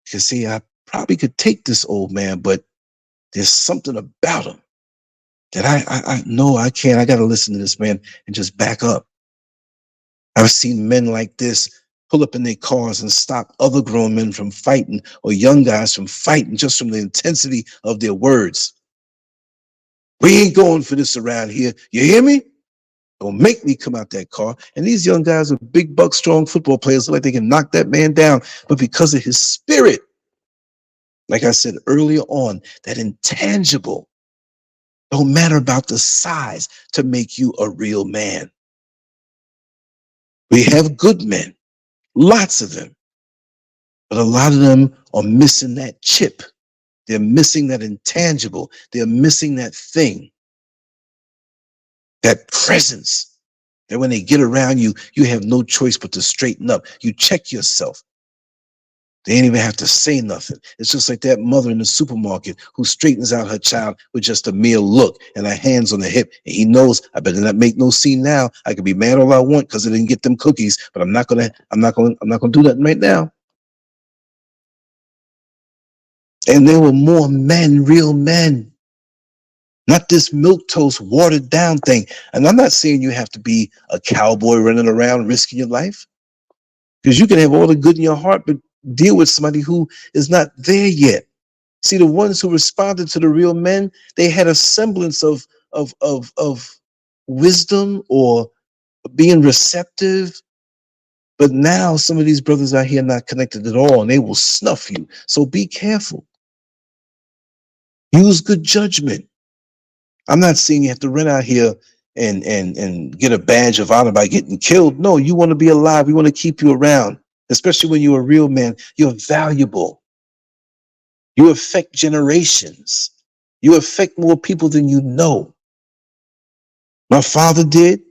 Because see, I probably could take this old man, but there's something about him that I know I can't. I got to listen to this man and just back up. I've seen men like this pull up in their cars and stop other grown men from fighting or young guys from fighting just from the intensity of their words. We ain't going for this around here. You hear me? Don't make me come out that car. And these young guys are big buck, strong football players, look like they can knock that man down. But because of his spirit, like I said earlier on, that intangible, don't matter about the size to make you a real man. We have good men, lots of them, but a lot of them are missing that chip. They're missing that intangible. They're missing that thing, that presence, that when they get around you, you have no choice but to straighten up. You check yourself. They ain't even have to say nothing. It's just like that mother in the supermarket who straightens out her child with just a mere look and her hands on the hip. And he knows, I better not make no scene now. I can be mad all I want because I didn't get them cookies, but I'm not gonna do that right now. And there were more men, real men. Not this milquetoast, watered down thing. And I'm not saying you have to be a cowboy running around risking your life. Because you can have all the good in your heart, but deal with somebody who is not there yet. See, the ones who responded to the real men, they had a semblance of wisdom or being receptive. But now some of these brothers out here are not connected at all, and they will snuff you. So be careful. Use good judgment. I'm not saying you have to run out here and get a badge of honor by getting killed. No, you want to be alive. We want to keep you around. Especially when you're a real man, you're valuable. You affect generations. You affect more people than you know. My father did,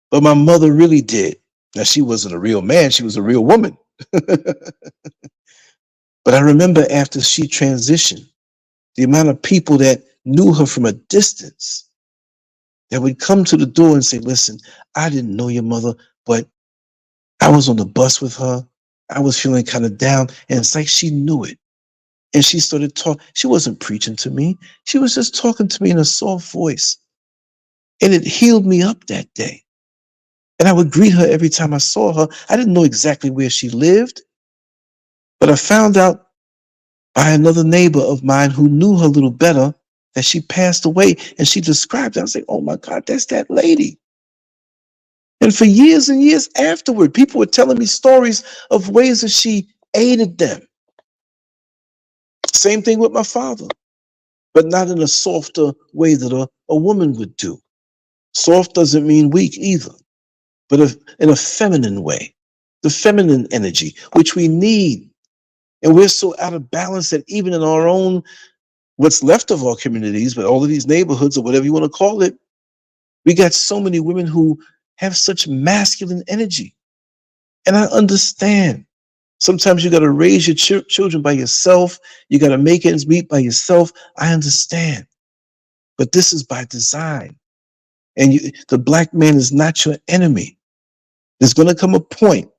but my mother really did. Now, she wasn't a real man. She was a real woman. But I remember after she transitioned, the amount of people that knew her from a distance that would come to the door and say, listen, I didn't know your mother, but I was on the bus with her. I was feeling kind of down, and it's like she knew it. And she started talking. She wasn't preaching to me. She was just talking to me in a soft voice. And it healed me up that day. And I would greet her every time I saw her. I didn't know exactly where she lived, but I found out by another neighbor of mine who knew her a little better, that she passed away, and she described it. I was like, oh my God, that's that lady. And for years and years afterward, people were telling me stories of ways that she aided them. Same thing with my father, but not in a softer way that a woman would do. Soft doesn't mean weak either, but in a feminine way, the feminine energy, which we need. And we're so out of balance that even in our own, what's left of our communities, but all of these neighborhoods or whatever you want to call it, we got so many women who have such masculine energy. And I understand. Sometimes you got to raise your children by yourself. You got to make ends meet by yourself. I understand. But this is by design. And the black man is not your enemy. There's going to come a point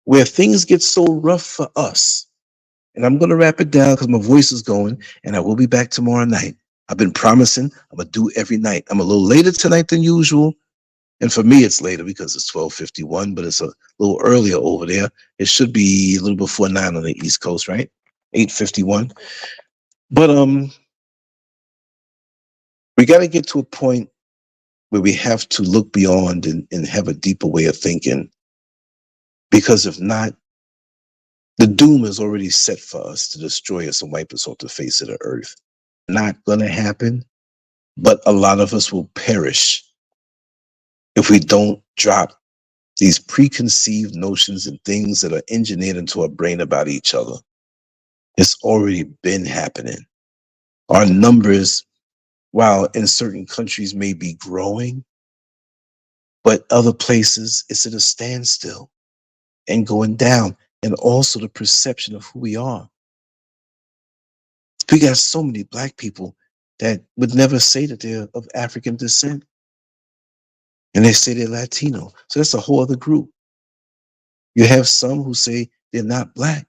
where things get so rough for us. And I'm going to wrap it down because my voice is going, and I will be back tomorrow night. I've been promising I'm going to do every night. I'm a little later tonight than usual. And for me, it's later because it's 12:51, but it's a little earlier over there. It should be a little before 9 on the East Coast, right? 8:51. But we got to get to a point where we have to look beyond and have a deeper way of thinking. Because if not, the doom is already set for us to destroy us and wipe us off the face of the earth. Not going to happen, but a lot of us will perish if we don't drop these preconceived notions and things that are engineered into our brain about each other. It's already been happening. Our numbers, while in certain countries may be growing, but other places it's at a standstill and going down. And also the perception of who we are. We got so many black people that would never say that they're of African descent. And they say they're Latino. So that's a whole other group. You have some who say they're not black.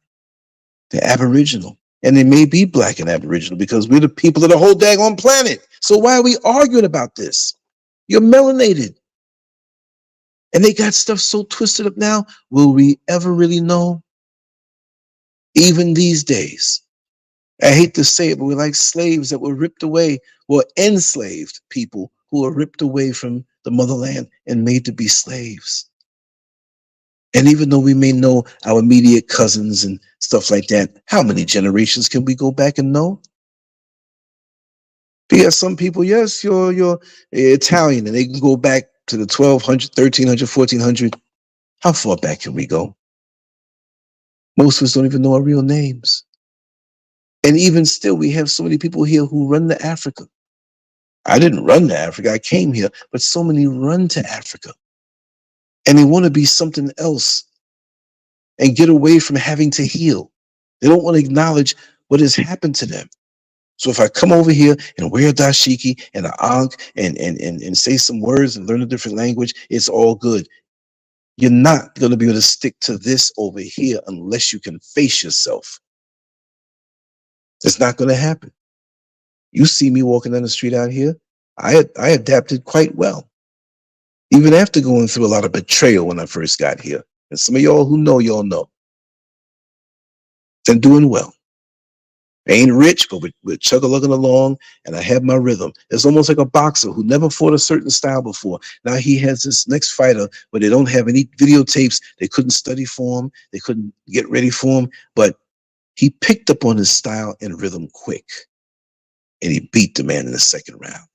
They're Aboriginal. And they may be black and Aboriginal because we're the people of the whole daggone planet. So why are we arguing about this? You're melanated. And they got stuff so twisted up now. Will we ever really know? Even these days. I hate to say it, but we're like slaves that were ripped away, or enslaved people who were ripped away from the motherland and made to be slaves. And even though we may know our immediate cousins and stuff like that, how many generations can we go back and know? Because some people, yes, you're Italian, and they can go back to the 1200, 1300, 1400. How far back can we go? Most of us don't even know our real names. And even still, we have so many people here who run to Africa. I didn't run to Africa. I came here, but so many run to Africa. And they want to be something else and get away from having to heal. They don't want to acknowledge what has happened to them. So if I come over here and wear a dashiki and an ankh and say some words and learn a different language, it's all good. You're not going to be able to stick to this over here unless you can face yourself. It's not going to happen. You see me walking down the street out here, I adapted quite well. Even after going through a lot of betrayal when I first got here. And some of y'all who know, y'all know. And doing well. I ain't rich, but we're chug-a-lugging along, and I have my rhythm. It's almost like a boxer who never fought a certain style before. Now he has this next fighter, but they don't have any videotapes. They couldn't study for him. They couldn't get ready for him. But he picked up on his style and rhythm quick. And he beat the man in the second round.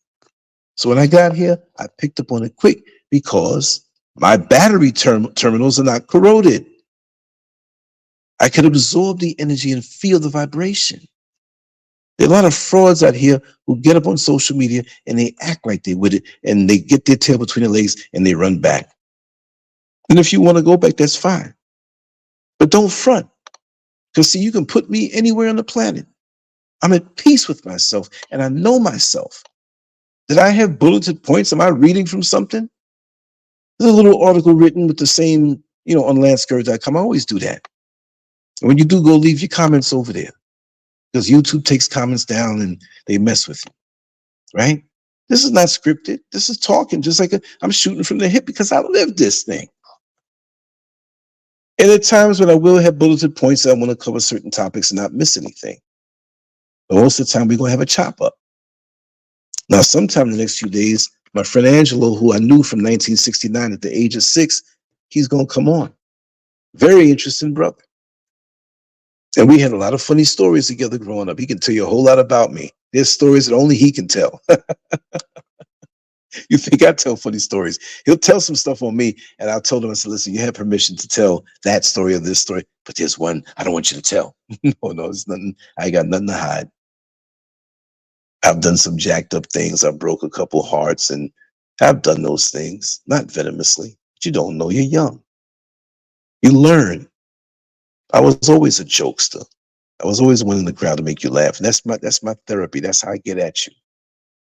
So when I got here, I picked up on it quick because my battery terminals are not corroded. I can absorb the energy and feel the vibration. There are a lot of frauds out here who get up on social media and they act like they with it, and they get their tail between their legs and they run back. And if you want to go back, that's fine. But don't front. Because see, you can put me anywhere on the planet. I'm at peace with myself, and I know myself. Did I have bulleted points? Am I reading from something? There's a little article written with the same, on Lancescurv.com. I always do that. And when you do, go leave your comments over there. Because YouTube takes comments down and they mess with you, right? This is not scripted. This is talking, just like I'm shooting from the hip because I lived this thing. And at times when I will have bulleted points, I want to cover certain topics and not miss anything. And most of the time, we're going to have a chop up. Now, sometime in the next few days, my friend Angelo, who I knew from 1969 at the age of 6, he's going to come on. Very interesting brother. And we had a lot of funny stories together growing up. He can tell you a whole lot about me. There's stories that only he can tell. You think I tell funny stories? He'll tell some stuff on me, and I'll tell him, I said, listen, you have permission to tell that story or this story, but there's one I don't want you to tell. No, it's nothing. I ain't got nothing to hide. I've done some jacked up things. I broke a couple hearts, and I've done those things, not venomously. But you don't know. You're young. You learn. I was always a jokester. I was always one in the crowd to make you laugh. And that's my therapy. That's how I get at you.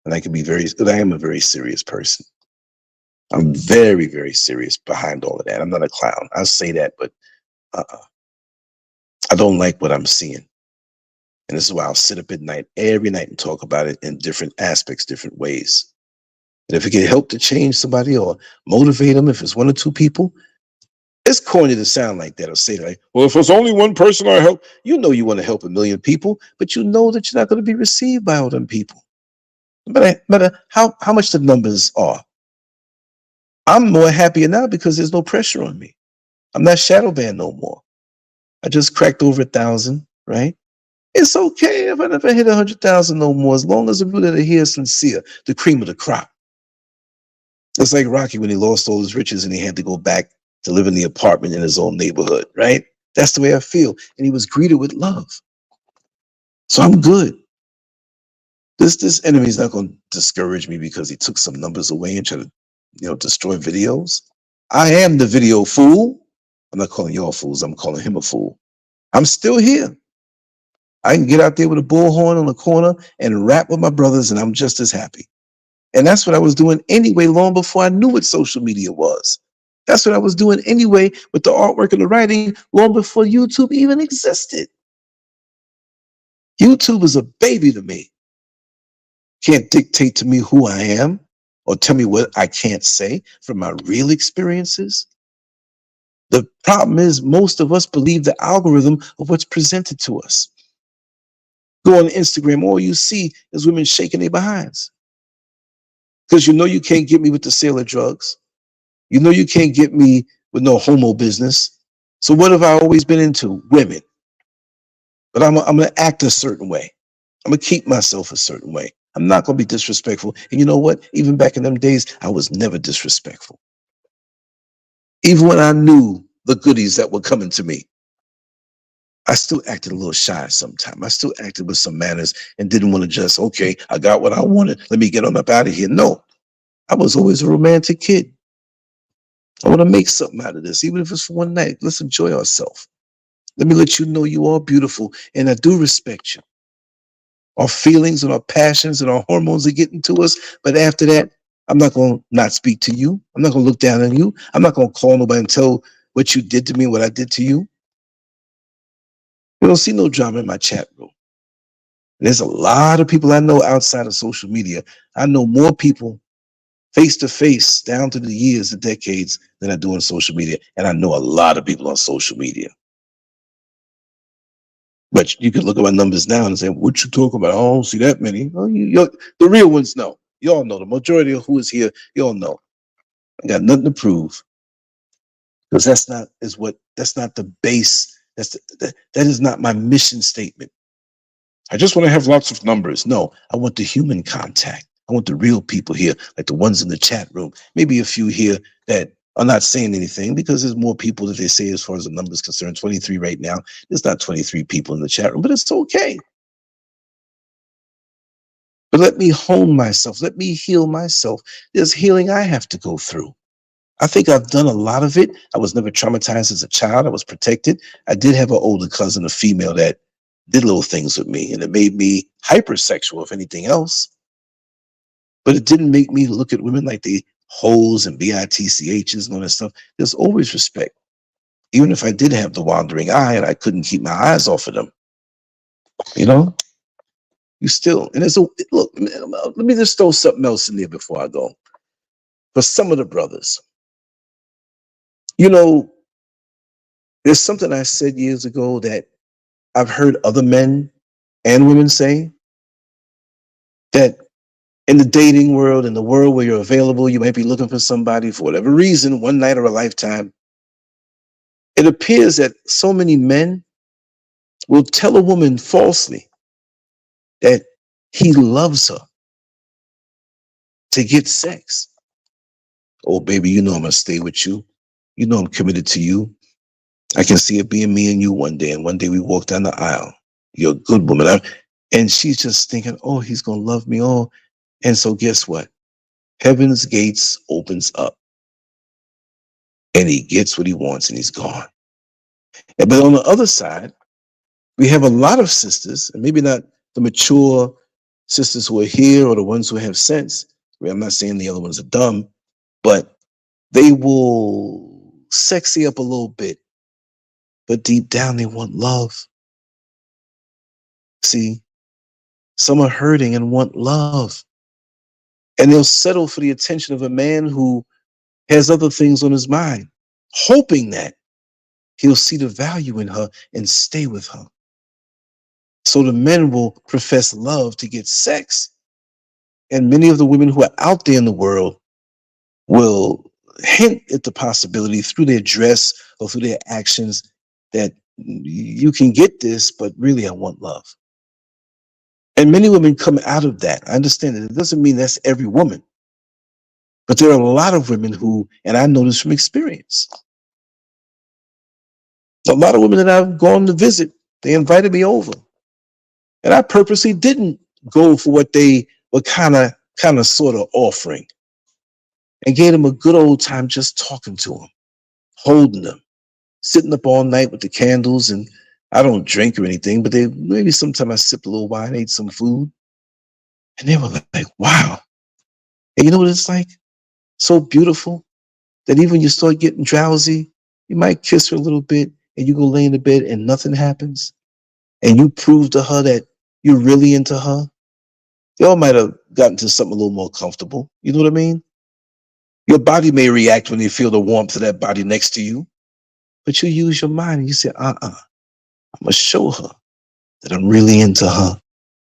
And I am a very serious person. I'm very, very serious behind all of that. I'm not a clown. I'll say that, but I don't like what I'm seeing. And this is why I'll sit up at night, every night, and talk about it in different aspects, different ways. And if it can help to change somebody or motivate them, if it's one or two people, it's corny to sound like that or say like, well, if it's only one person I help, you know you want to help a million people, but you know that you're not going to be received by all them people. No matter how much the numbers are. I'm more happier now because there's no pressure on me. I'm not shadow banned no more. I just cracked over 1,000, right? It's okay if I never hit 100,000 no more, as long as the people that are here are sincere, the cream of the crop. It's like Rocky when he lost all his riches and he had to go back to live in the apartment in his own neighborhood, right? That's the way I feel. And he was greeted with love. So I'm good. This enemy is not going to discourage me because he took some numbers away and try to, destroy videos. I am the video fool. I'm not calling y'all fools. I'm calling him a fool. I'm still here. I can get out there with a bullhorn on the corner and rap with my brothers, and I'm just as happy. And that's what I was doing anyway, long before I knew what social media was. That's what I was doing anyway with the artwork and the writing, long before YouTube even existed. YouTube is a baby to me. Can't dictate to me who I am or tell me what I can't say from my real experiences. The problem is most of us believe the algorithm of what's presented to us. Go on Instagram, all you see is women shaking their behinds. Because you know you can't get me with the sale of drugs. You know you can't get me with no homo business. So what have I always been into? Women. But I'm going to act a certain way. I'm going to keep myself a certain way. I'm not going to be disrespectful. And you know what? Even back in them days, I was never disrespectful. Even when I knew the goodies that were coming to me, I still acted a little shy sometimes. I still acted with some manners and didn't want to just, okay, I got what I wanted. Let me get on up out of here. No, I was always a romantic kid. I want to make something out of this, even if it's for one night. Let's enjoy ourselves. Let me let you know you are beautiful, and I do respect you. Our feelings and our passions and our hormones are getting to us, but after that, I'm not going to not speak to you. I'm not going to look down on you. I'm not going to call nobody and tell what you did to me, what I did to you. You don't see no drama in my chat room. There's a lot of people I know outside of social media. I know more people face to face down through the years and decades than I do on social media. And I know a lot of people on social media. But you can look at my numbers now and say, what you talking about? I don't see that many. Well, the real ones know. Y'all know. The majority of who is here, y'all know. I got nothing to prove. Because that's not the base. That is not my mission statement. I just want to have lots of numbers. No, I want the human contact. I want the real people here, like the ones in the chat room. Maybe a few here that are not saying anything because there's more people that they say as far as the numbers concerned. 23 right now. There's not 23 people in the chat room, but it's okay. But let me hone myself. Let me heal myself. There's healing I have to go through. I think I've done a lot of it. I was never traumatized as a child. I was protected. I did have an older cousin, a female, that did little things with me, and it made me hypersexual, if anything else. But it didn't make me look at women like they hoes and bitchs and all that stuff. There's always respect. Even if I did have the wandering eye and I couldn't keep my eyes off of them, you still, and look, let me just throw something else in there before I go. For some of the brothers, there's something I said years ago that I've heard other men and women say, that in the dating world, in the world where you're available, you might be looking for somebody for whatever reason, one night or a lifetime. It appears that so many men will tell a woman falsely that he loves her to get sex. Oh, baby, you know I'm going to stay with you. You know I'm committed to you. I can see it being me and you one day. And one day we walk down the aisle. You're a good woman. And she's just thinking, oh, he's going to love me. Oh, and so guess what? Heaven's gates opens up and he gets what he wants and he's gone. But on the other side, we have a lot of sisters, and maybe not the mature sisters who are here or the ones who have sense. I'm not saying the other ones are dumb, but they will sexy up a little bit, but deep down they want love. See, some are hurting and want love. And they'll settle for the attention of a man who has other things on his mind, hoping that he'll see the value in her and stay with her. So the men will profess love to get sex. And many of the women who are out there in the world will hint at the possibility through their dress or through their actions that you can get this, but really I want love. And many women come out of that. I understand that it doesn't mean that's every woman, but there are a lot of women who, and I know this from experience, a lot of women that I've gone to visit, they invited me over. And I purposely didn't go for what they were kind of sort of offering, and gave them a good old time just talking to them, holding them, sitting up all night with the candles. And I don't drink or anything, but maybe sometimes I sipped a little wine, ate some food. And they were like, wow. And you know what it's like? So beautiful that even when you start getting drowsy, you might kiss her a little bit and you go lay in the bed and nothing happens. And you prove to her that you're really into her. Y'all might have gotten to something a little more comfortable. You know what I mean? Your body may react when you feel the warmth of that body next to you, but you use your mind and you say, I'm going to show her that I'm really into her.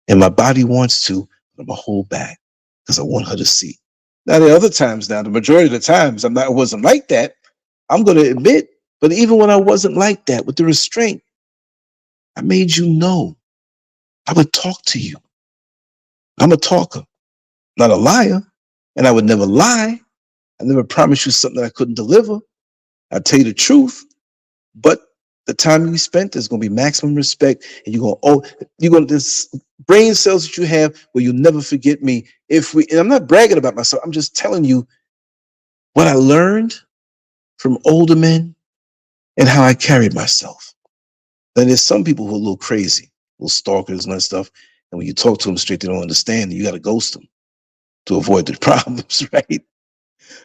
And my body wants to, but I'm going to hold back because I want her to see. Now, there are other times now, the majority of the times, I wasn't like that. I'm going to admit, but even when I wasn't like that, with the restraint, I made you know I would talk to you. I'm a talker, not a liar, and I would never lie. I never promised you something that I couldn't deliver. I tell you the truth, but the time you spent, there's going to be maximum respect, and you're going to this brain cells that you have where you'll never forget me. And I'm not bragging about myself. I'm just telling you what I learned from older men and how I carried myself. Then there's some people who are a little crazy, little stalkers and that stuff. And when you talk to them straight, they don't understand. You got to ghost them to avoid the problems, right?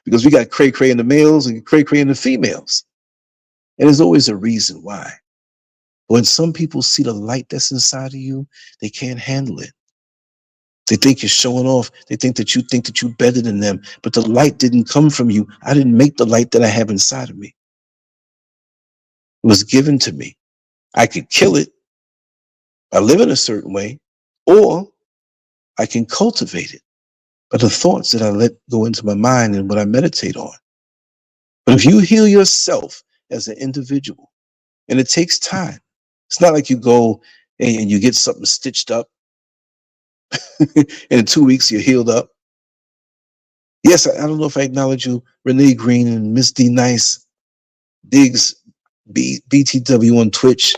Because we got cray-cray in the males and cray-cray in the females. And there's always a reason why. When some people see the light that's inside of you, they can't handle it. They think you're showing off. They think that you're better than them. But the light didn't come from you. I didn't make the light that I have inside of me. It was given to me. I could kill it by living a certain way, or I can cultivate it by the thoughts that I let go into my mind and what I meditate on. But if you heal yourself as an individual, and it takes time, it's not like you go and you get something stitched up and in 2 weeks you're healed up. Yes, I don't know if I acknowledge you, Renee Green and Miss D Nice, Diggs, BTW on Twitch,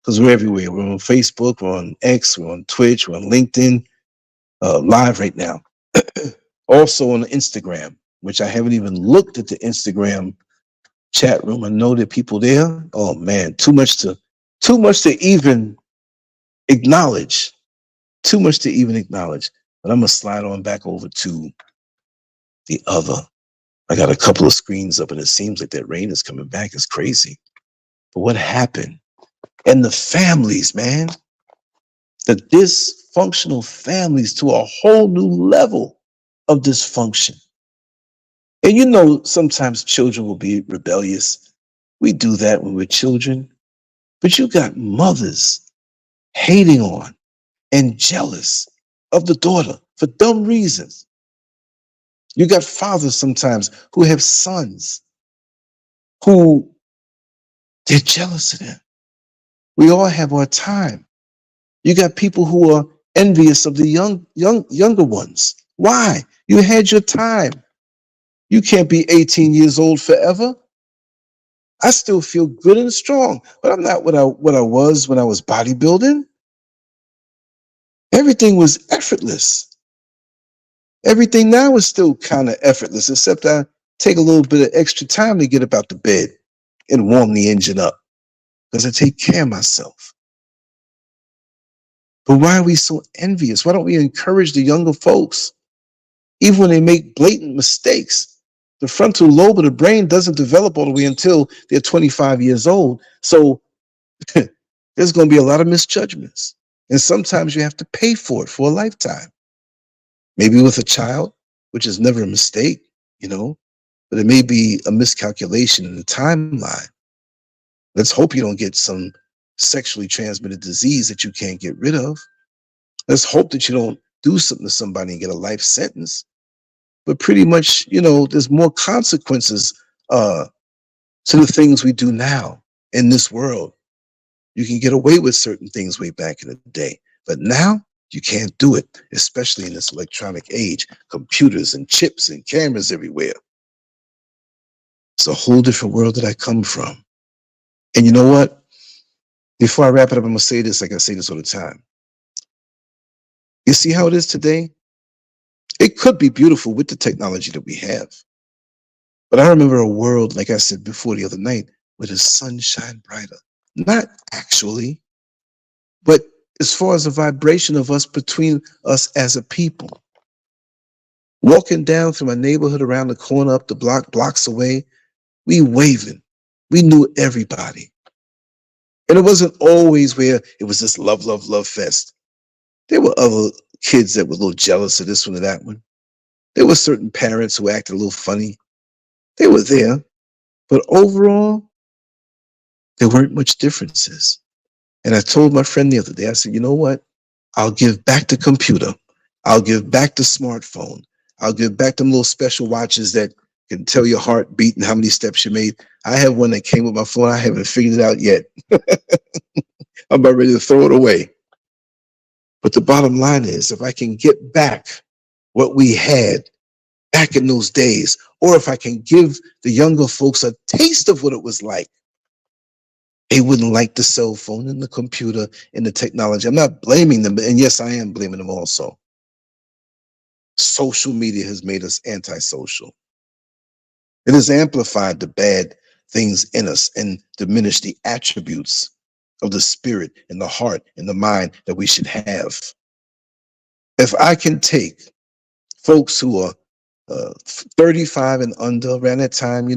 because we're everywhere. We're on Facebook, we're on X, we're on Twitch, we're on LinkedIn, live right now. Also on Instagram, which I haven't even looked at the Instagram chat room. I know there are people there. Oh man, too much to even acknowledge. Too much to even acknowledge. But I'm gonna slide on back over to the other. I got a couple of screens up and it seems like that rain is coming back. It's crazy. But what happened? And the families, man, the dysfunctional families to a whole new level of dysfunction. And you know, sometimes children will be rebellious. We do that when we're children. But you got mothers hating on and jealous of the daughter for dumb reasons. You got fathers sometimes who have sons who they're jealous of them. We all have our time. You got people who are envious of the younger ones. Why? You had your time. You can't be 18 years old forever. I still feel good and strong, but I'm not what I was when I was bodybuilding. Everything was effortless. Everything now is still kind of effortless, except I take a little bit of extra time to get up out the bed and warm the engine up because I take care of myself. But why are we so envious? Why don't we encourage the younger folks, even when they make blatant mistakes? The frontal lobe of the brain doesn't develop all the way until they're 25 years old. So there's going to be a lot of misjudgments. And sometimes you have to pay for it for a lifetime. Maybe with a child, which is never a mistake, but it may be a miscalculation in the timeline. Let's hope you don't get some sexually transmitted disease that you can't get rid of. Let's hope that you don't do something to somebody and get a life sentence. But pretty much, there's more consequences to the things we do now in this world. You can get away with certain things way back in the day, but now you can't do it, especially in this electronic age, computers and chips and cameras everywhere. It's a whole different world that I come from. And you know what? Before I wrap it up, I'm going to say this like I say this all the time. You see how it is today? It could be beautiful with the technology that we have. But I remember a world, like I said before the other night, where the sun shined brighter. Not actually, but as far as the vibration of us between us as a people. Walking down through my neighborhood around the corner, up the block, blocks away, we waving. We knew everybody. And it wasn't always where it was this love, love, love fest. There were other kids that were a little jealous of this one or that one. There were certain parents who acted a little funny. They were there. But overall, there weren't much differences. And I told my friend the other day, I said, you know what? I'll give back the computer. I'll give back the smartphone. I'll give back them little special watches that can tell your heartbeat and how many steps you made. I have one that came with my phone. I haven't figured it out yet. I'm about ready to throw it away. But the bottom line is, if I can get back what we had back in those days, or if I can give the younger folks a taste of what it was like, they wouldn't like the cell phone and the computer and the technology. I'm not blaming them, and yes, I am blaming them also. Social media has made us antisocial. It has amplified the bad things in us and diminished the attributes of the spirit and the heart and the mind that we should have. If I can take folks who are 35 and under around that time,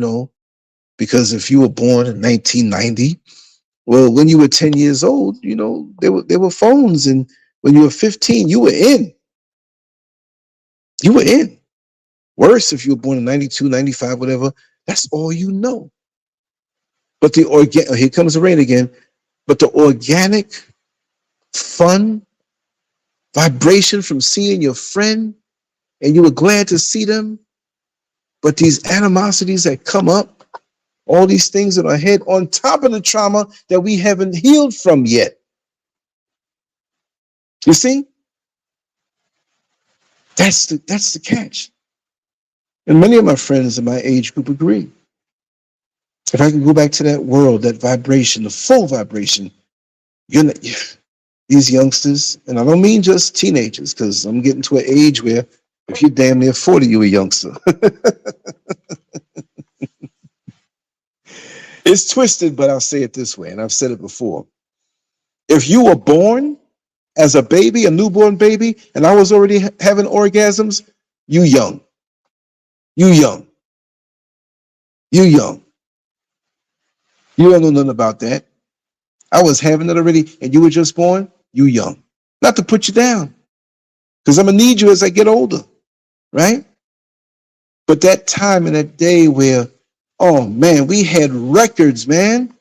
because if you were born in 1990, well, when you were 10 years old, there were phones, and when you were 15, you were in. You were in. Worse, if you were born in 92, 95, whatever, that's all you know. But here comes the rain again. But the organic, fun, vibration from seeing your friend, and you were glad to see them, but these animosities that come up, all these things in our head on top of the trauma that we haven't healed from yet. You see? That's the catch. And many of my friends in my age group agree. If I can go back to that world, that vibration, the full vibration, these youngsters, and I don't mean just teenagers, because I'm getting to an age where if you're damn near 40, you're a youngster. It's twisted, but I'll say it this way, and I've said it before. If you were born as a baby, a newborn baby, and I was already having orgasms, you young. You young. You young. You don't know nothing about that. I was having it already, and you were just born, you young. Not to put you down, because I'm going to need you as I get older, right? But that time and that day where, oh man, we had records, man.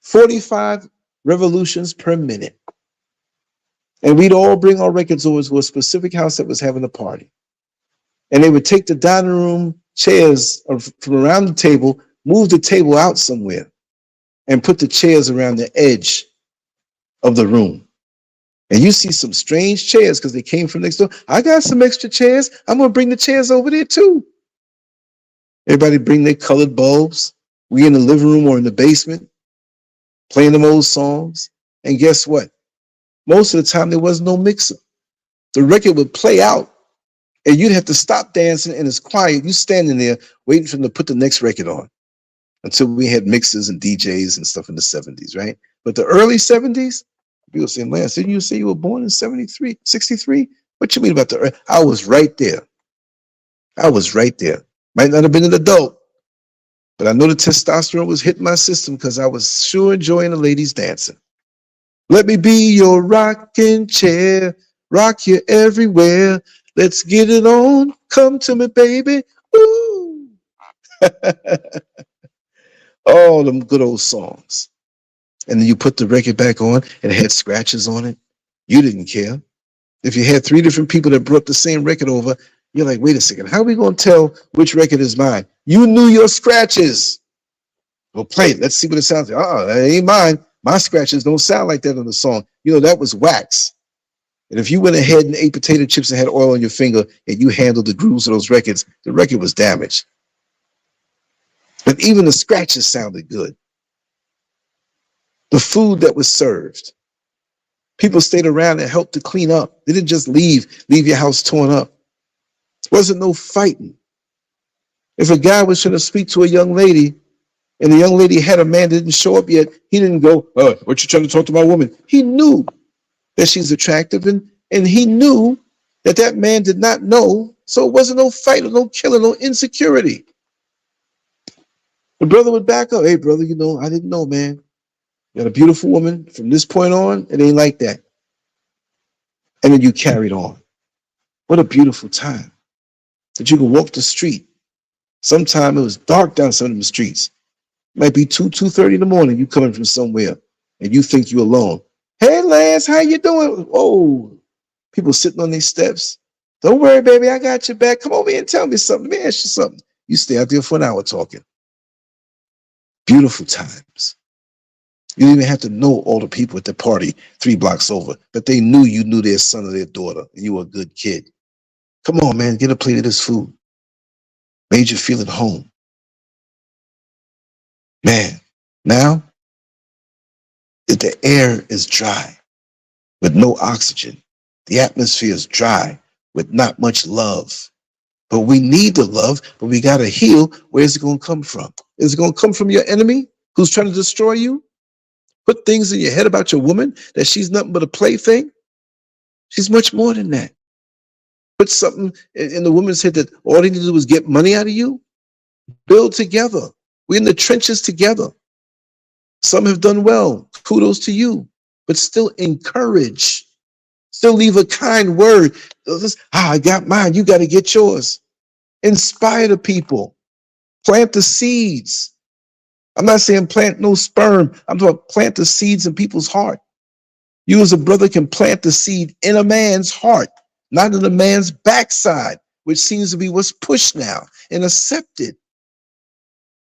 45 revolutions per minute. And we'd all bring our records over to a specific house that was having a party. And they would take the dining room chairs from around the table, move the table out somewhere, and put the chairs around the edge of the room. And you see some strange chairs because they came from next door. I got some extra chairs. I'm going to bring the chairs over there too. Everybody bring their colored bulbs. We in the living room or in the basement playing them old songs. And guess what? Most of the time there was no mixer. The record would play out and you'd have to stop dancing and it's quiet. You standing there waiting for them to put the next record on until we had mixers and DJs and stuff in the 70s, right? But the early 70s, people saying, Lance, didn't you say you were born in 73, 63? What you mean about the early? I was right there. I was right there. Might not have been an adult, but I know the testosterone was hitting my system because I was sure enjoying the ladies dancing. Let me be your rocking chair, rock you everywhere. Let's get it on. Come to me, baby. Ooh. All them good old songs. And then you put the record back on and it had scratches on it. You didn't care. If you had 3 different people that brought the same record over, you're like, wait a second, how are we going to tell which record is mine? You knew your scratches. Well, play it. Let's see what it sounds like. That ain't mine. My scratches don't sound like that on the song. You know, that was wax. And if you went ahead and ate potato chips and had oil on your finger and you handled the grooves of those records, the record was damaged. But even the scratches sounded good. The food that was served. People stayed around and helped to clean up. They didn't just leave your house torn up. There wasn't no fighting. If a guy was trying to speak to a young lady and the young lady had a man that didn't show up yet, he didn't go, what you trying to talk to my woman? He knew that she's attractive and he knew that that man did not know. So it wasn't no fight or no killing, no insecurity. The brother would back up. Hey, brother, you know, I didn't know, man. You got a beautiful woman. From this point on, it ain't like that. And then you carried on. What a beautiful time. That you could walk the street. Sometime it was dark down some of the streets. It might be 2:30 in the morning. You coming from somewhere and you think you're alone. Hey, Lance, how you doing? Oh, people sitting on these steps. Don't worry, baby, I got your back. Come over here and tell me something. Let me ask you something. You stay out there for an hour talking. Beautiful times. You didn't even have to know all the people at the party 3 blocks over, but they knew you knew their son or their daughter, and you were a good kid. Come on, man, get a plate of this food. Made you feel at home. Man, now the air is dry with no oxygen. The atmosphere is dry with not much love. But we need the love, but we got to heal. Where's it going to come from? Is it going to come from your enemy who's trying to destroy you? Put things in your head about your woman that she's nothing but a plaything? She's much more than that. Put something in the woman's head that all they need to do is get money out of you? Build together. We're in the trenches together. Some have done well. Kudos to you. But still encourage. Still leave a kind word. I got mine. You got to get yours. Inspire the people. Plant the seeds. I'm not saying plant no sperm. I'm talking about plant the seeds in people's heart. You as a brother can plant the seed in a man's heart, not in a man's backside, which seems to be what's pushed now and accepted.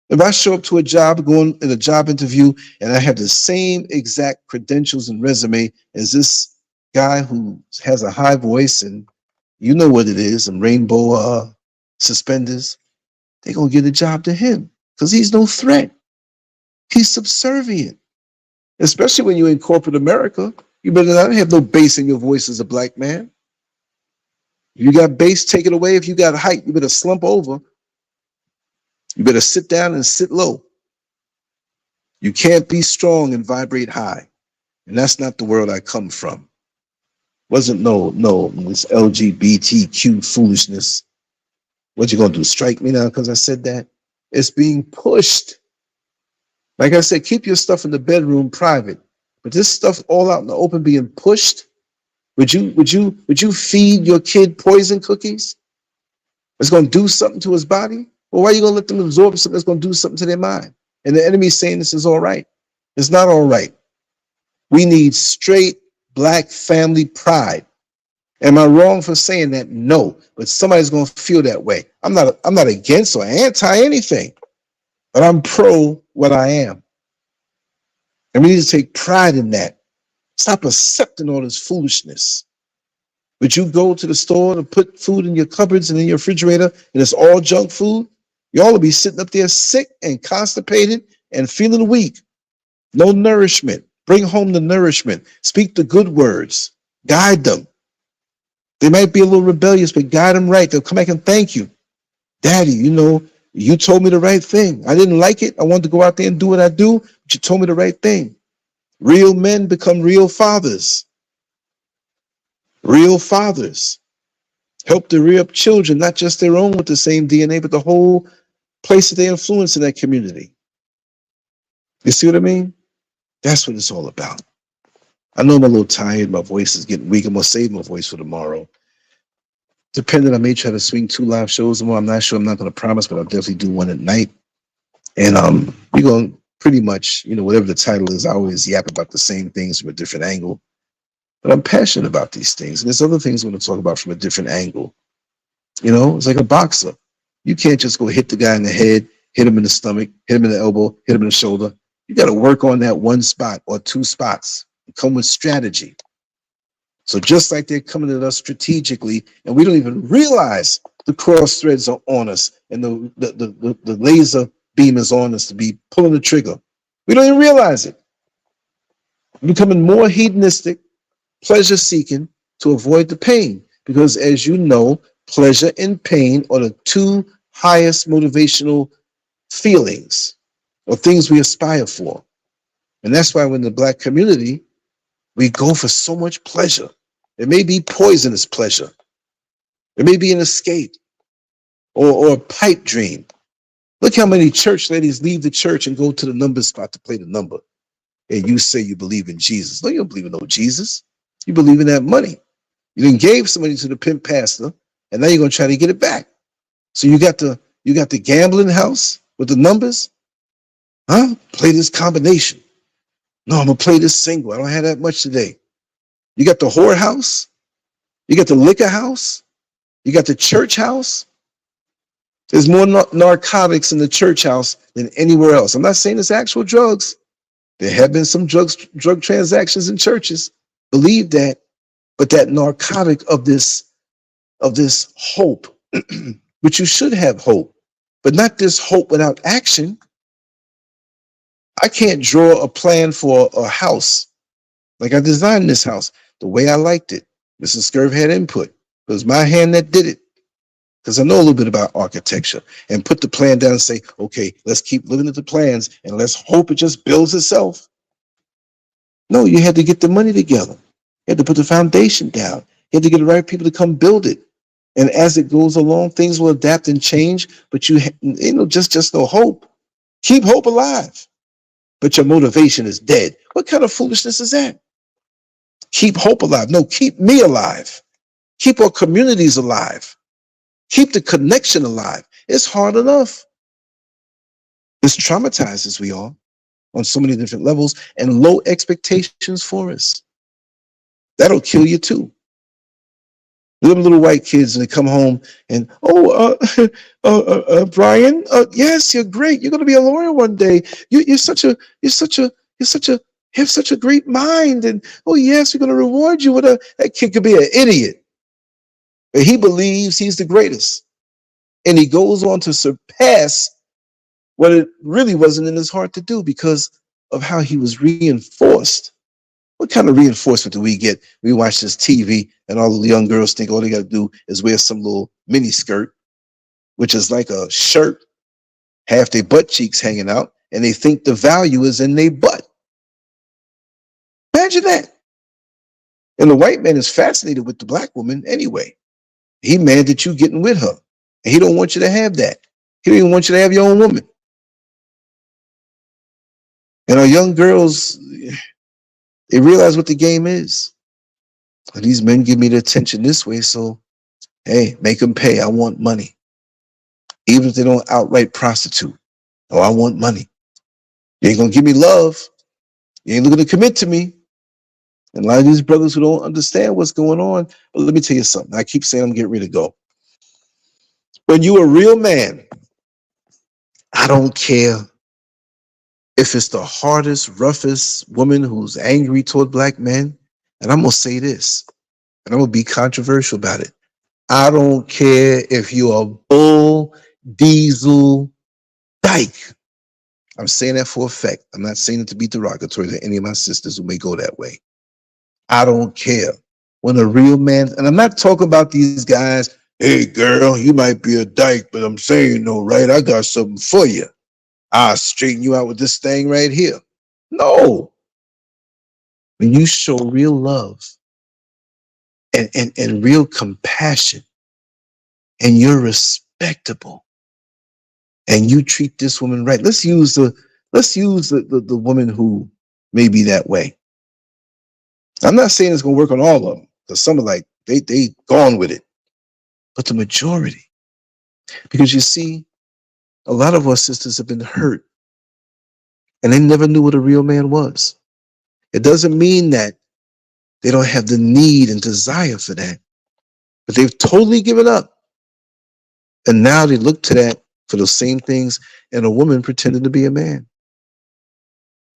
If I show up to a job, going in a job interview, and I have the same exact credentials and resume as this guy who has a high voice and you know what it is, and rainbow suspenders, they're going to give the job to him because he's no threat. He's subservient. Especially when you're in corporate America. You better not have no bass in your voice as a black man. If you got bass, take it away. If you got height, you better slump over. You better sit down and sit low. You can't be strong and vibrate high. And that's not the world I come from. Wasn't this LGBTQ foolishness. What you gonna do, strike me now because I said that? It's being pushed. Like I said, keep your stuff in the bedroom private. But this stuff all out in the open being pushed, would you feed your kid poison cookies? It's gonna do something to his body? Well, why are you gonna let them absorb something that's gonna do something to their mind? And the enemy's saying this is all right. It's not all right. We need straight black family pride. Am I wrong for saying that? No, but somebody's going to feel that way. I'm not against or anti anything, but I'm pro what I am. And we need to take pride in that. Stop accepting all this foolishness. But you go to the store to put food in your cupboards and in your refrigerator, and it's all junk food, y'all will be sitting up there sick and constipated and feeling weak. No nourishment. Bring home the nourishment. Speak the good words. Guide them. They might be a little rebellious, but guide them right. They'll come back and thank you. Daddy, you told me the right thing. I didn't like it. I wanted to go out there and do what I do, but you told me the right thing. Real men become real fathers. Real fathers help to rear up children, not just their own with the same DNA, but the whole place that they influence in that community. You see what I mean? That's what it's all about. I know I'm a little tired. My voice is getting weak. I'm going to save my voice for tomorrow. Depending, I may try to swing 2 live shows tomorrow. I'm not sure. I'm not going to promise, but I'll definitely do one at night. And we're going to pretty much, whatever the title is, I always yap about the same things from a different angle. But I'm passionate about these things. And there's other things I'm going to talk about from a different angle. It's like a boxer. You can't just go hit the guy in the head, hit him in the stomach, hit him in the elbow, hit him in the shoulder. You got to work on that one spot or 2 spots and come with strategy. So just like they're coming at us strategically, and we don't even realize the cross threads are on us and the laser beam is on us to be pulling the trigger. We don't even realize it. We're becoming more hedonistic, pleasure seeking to avoid the pain. Because as you know, pleasure and pain are the 2 highest motivational feelings or things we aspire for. And that's why when the black community, we go for so much pleasure. It may be poisonous pleasure. It may be an escape or a pipe dream. Look how many church ladies leave the church and go to the number spot to play the number. And you say you believe in Jesus. No, you don't believe in no Jesus. You believe in that money. You then gave some money to the pimp pastor, and now you're going to try to get it back. So you got the gambling house with the numbers. Huh? Play this combination. No, I'm going to play this single. I don't have that much today. You got the whorehouse. You got the liquor house. You got the church house. There's more narcotics in the church house than anywhere else. I'm not saying it's actual drugs. There have been some drug transactions in churches. Believe that. But that narcotic of this hope, which you should have hope, but not this hope without action. I can't draw a plan for a house like I designed this house the way I liked it. Mrs. Scurv had input. It was my hand that did it because I know a little bit about architecture and put the plan down and say, okay, let's keep living at the plans and let's hope it just builds itself. No, you had to get the money together. You had to put the foundation down. You had to get the right people to come build it. And as it goes along, things will adapt and change, but just no hope. Keep hope alive. But your motivation is dead. What kind of foolishness is that? Keep hope alive. No, keep me alive. Keep our communities alive. Keep the connection alive. It's hard enough. As traumatized as we are on so many different levels and low expectations for us. That'll kill you too. Little white kids, and they come home and, Brian, yes, you're great. You're going to be a lawyer one day. You have such a great mind. And, oh yes, we're going to reward you with that kid could be an idiot. But he believes he's the greatest. And he goes on to surpass what it really wasn't in his heart to do because of how he was reinforced. What kind of reinforcement do we get? We watch this TV and all the young girls think all they got to do is wear some little mini skirt, which is like a shirt, half their butt cheeks hanging out, and they think the value is in their butt. Imagine that. And the white man is fascinated with the black woman anyway. He mad that you getting with her. And he don't want you to have that. He don't even want you to have your own woman. And our young girls, they realize what the game is. And these men give me the attention this way, so, hey, make them pay. I want money. Even if they don't outright prostitute. Oh, I want money. You ain't going to give me love. You ain't looking to commit to me. And a lot of these brothers who don't understand what's going on, but let me tell you something. I keep saying I'm getting ready to go. When you're a real man, I don't care if it's the hardest, roughest woman who's angry toward black men. And I'm going to say this, and I'm going to be controversial about it. I don't care if you're a bull, diesel, dyke. I'm saying that for a fact. I'm not saying it to be derogatory to any of my sisters who may go that way. I don't care. When a real man, and I'm not talking about these guys, hey girl, you might be a dyke, but I'm saying no, right? I got something for you. I'll straighten you out with this thing right here. No. When you show real love and real compassion, and you're respectable, and you treat this woman right. Let's use the woman who may be that way. I'm not saying it's gonna work on all of them, because some are like they gone with it. But the majority. Because you see, a lot of our sisters have been hurt and they never knew what a real man was. It doesn't mean that they don't have the need and desire for that, but they've totally given up. And now they look to that for those same things and a woman pretending to be a man.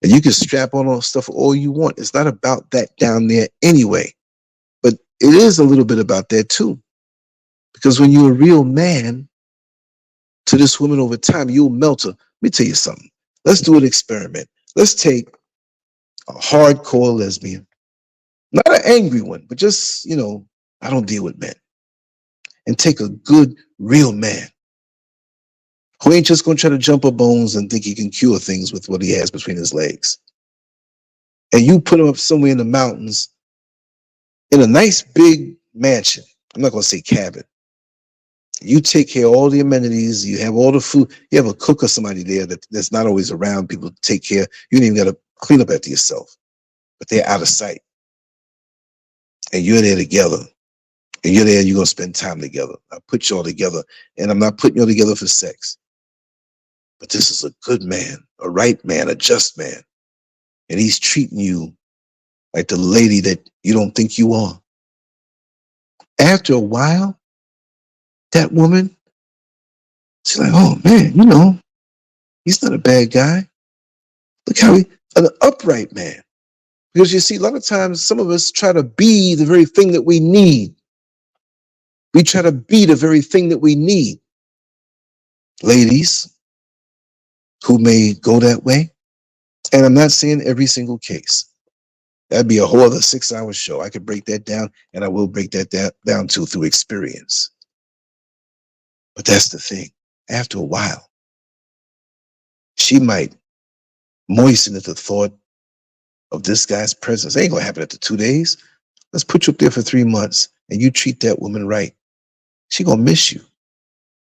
And you can strap on all stuff all you want. It's not about that down there anyway. But it is a little bit about that too. Because when you're a real man to this woman over time, you'll melt her. Let me tell you something. Let's do an experiment. Let's take a hardcore lesbian, not an angry one, but just, I don't deal with men. And take a good, real man who ain't just going to try to jump her bones and think he can cure things with what he has between his legs. And you put him up somewhere in the mountains in a nice big mansion. I'm not going to say cabin. You take care of all the amenities. You have all the food. You have a cook or somebody there that's not always around. People to take care. You don't even got to clean up after yourself. But they're out of sight. And you're there together. And you're there, you're going to spend time together. I put you all together. And I'm not putting you all together for sex. But this is a good man, a right man, a just man. And he's treating you like the lady that you don't think you are. After a while, that woman, she's like, oh man, he's not a bad guy. Look how an upright man. Because you see, a lot of times, some of us try to be the very thing that we need. We try to be the very thing that we need. Ladies who may go that way, and I'm not saying every single case. That'd be a whole other 6-hour show. I could break that down, and I will break that down too through experience. But that's the thing. After a while, she might moisten at the thought of this guy's presence. It ain't gonna happen after 2 days. Let's put you up there for 3 months, and you treat that woman right. She gonna miss you.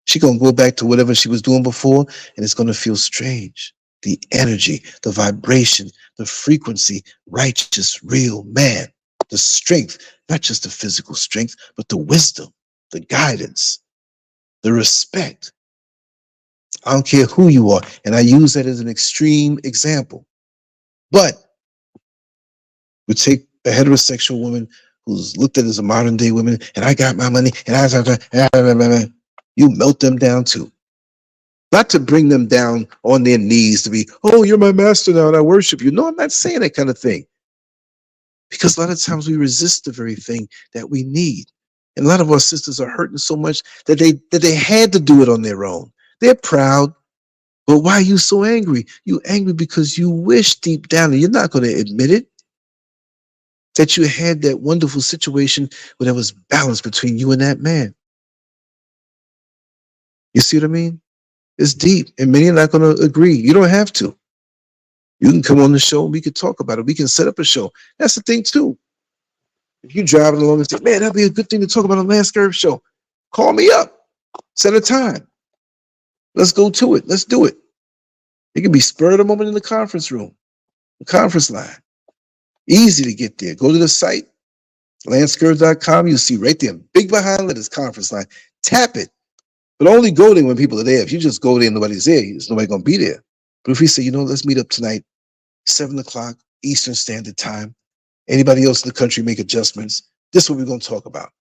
She gonna go back to whatever she was doing before, and it's gonna feel strange. The energy, the vibration, the frequency, righteous, real man, the strength, not just the physical strength, but the wisdom, the guidance, the respect. I don't care who you are. And I use that as an extreme example. But we take a heterosexual woman who's looked at as a modern day woman, and I got my money, and you melt them down too. Not to bring them down on their knees to be, oh, you're my master now and I worship you. No, I'm not saying that kind of thing. Because a lot of times we resist the very thing that we need. And a lot of our sisters are hurting so much that they had to do it on their own. They're proud. But why are you so angry? You're angry because you wish deep down, and you're not going to admit it, that you had that wonderful situation where there was balance between you and that man. You see what I mean? It's deep, and many are not going to agree. You don't have to. You can come on the show and we can talk about it. We can set up a show. That's the thing too. If you're driving along and say, man, that'd be a good thing to talk about on the Lancescurv show, call me up. Set a time. Let's go to it. Let's do it. It can be spur of the moment in the conference room, the conference line. Easy to get there. Go to the site, Lancescurv.com. You'll see right there, big behind letters, conference line. Tap it. But only go there when people are there. If you just go there and nobody's there, there's nobody going to be there. But if we say, let's meet up tonight, 7 o'clock Eastern Standard Time, Anybody else in the country make adjustments? This is what we're going to talk about.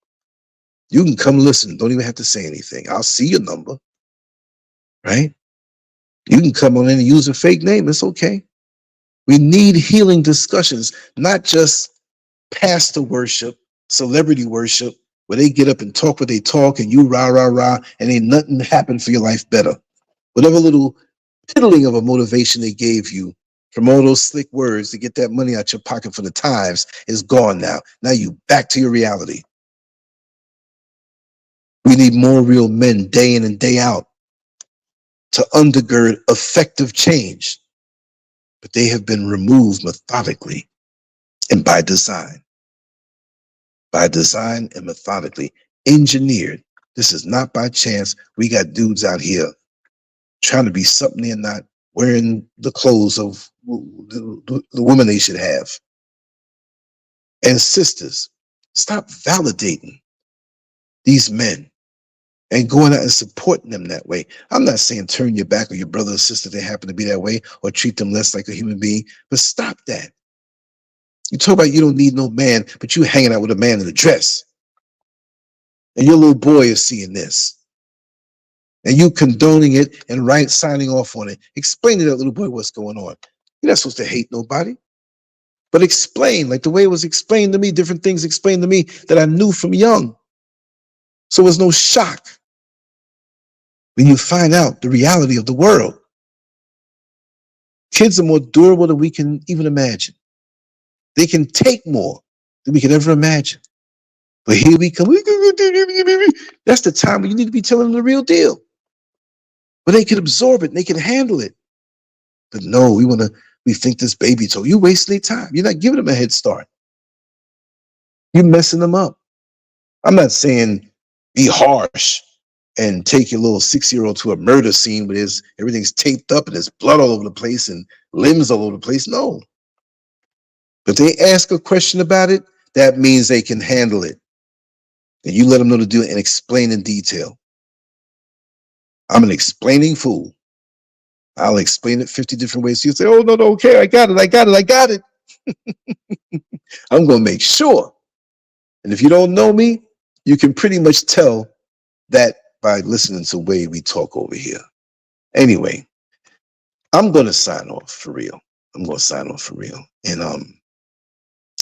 You can come listen. Don't even have to say anything. I'll see your number, right? You can come on in and use a fake name. It's okay. We need healing discussions, not just pastor worship, celebrity worship, where they get up and talk what they talk and you rah, rah, rah, and ain't nothing happen for your life better. Whatever little piddling of a motivation they gave you from all those slick words to get that money out your pocket for the tithes is gone now. Now you back to your reality. We need more real men day in and day out to undergird effective change, but they have been removed methodically and by design and methodically engineered. This is not by chance. We got dudes out here trying to be something they're not, wearing the clothes of the women they should have. And sisters, stop validating these men and going out and supporting them that way. I'm not saying turn your back on your brother or sister if they happen to be that way or treat them less like a human being, but stop that. You talk about you don't need no man, but you hanging out with a man in a dress. And your little boy is seeing this. And you condoning it and signing off on it. Explain to that little boy what's going on. You're not supposed to hate nobody. But explain, like the way it was explained to me, different things explained to me that I knew from young. So it was no shock when you find out the reality of the world. Kids are more durable than we can even imagine. They can take more than we can ever imagine. But here we come. That's the time when you need to be telling them the real deal. But they can absorb it and they can handle it. But no, we think this baby told you wasting their time. You're not giving them a head start. You're messing them up. I'm not saying be harsh and take your little 6-year-old to a murder scene where everything's taped up and there's blood all over the place and limbs all over the place. No. If they ask a question about it, that means they can handle it. And you let them know to do it and explain in detail. I'm an explaining fool. I'll explain it 50 different ways. So you say, oh, no, okay, I got it. I'm going to make sure. And if you don't know me, you can pretty much tell that by listening to the way we talk over here. Anyway, I'm going to sign off for real. And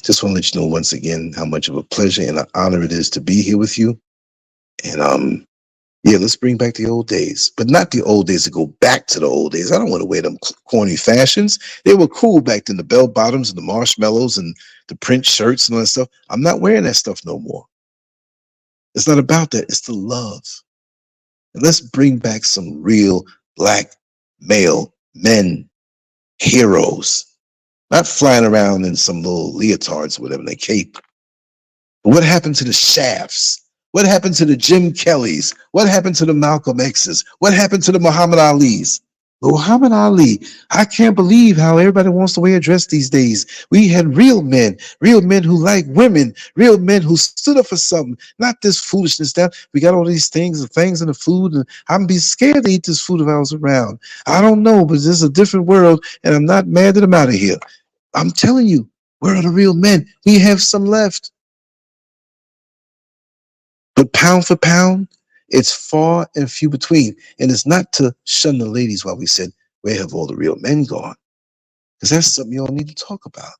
just want to let you know once again how much of a pleasure and an honor it is to be here with you. And yeah, let's bring back the old days, but not the old days to go back to the old days. I don't want to wear them corny fashions. They were cool back then, the bell bottoms and the marshmallows and the print shirts and all that stuff. I'm not wearing that stuff no more. It's not about that. It's the love. And let's bring back some real black male men, heroes, not flying around in some little leotards or whatever, they cape. But what happened to the Shafts? What happened to the Jim Kellys? What happened to the Malcolm X's? What happened to the Muhammad Ali's? Muhammad Ali, I can't believe how everybody wants to wear a dress these days. We had real men who like women, real men who stood up for something, not this foolishness that we got all these things in the food, and I'd be scared to eat this food if I was around. I don't know, but this is a different world, and I'm not mad that I'm out of here. I'm telling you, where are the real men? We have some left. But pound for pound, it's far and few between. And it's not to shun the ladies while we said, where have all the real men gone? Because that's something you all need to talk about.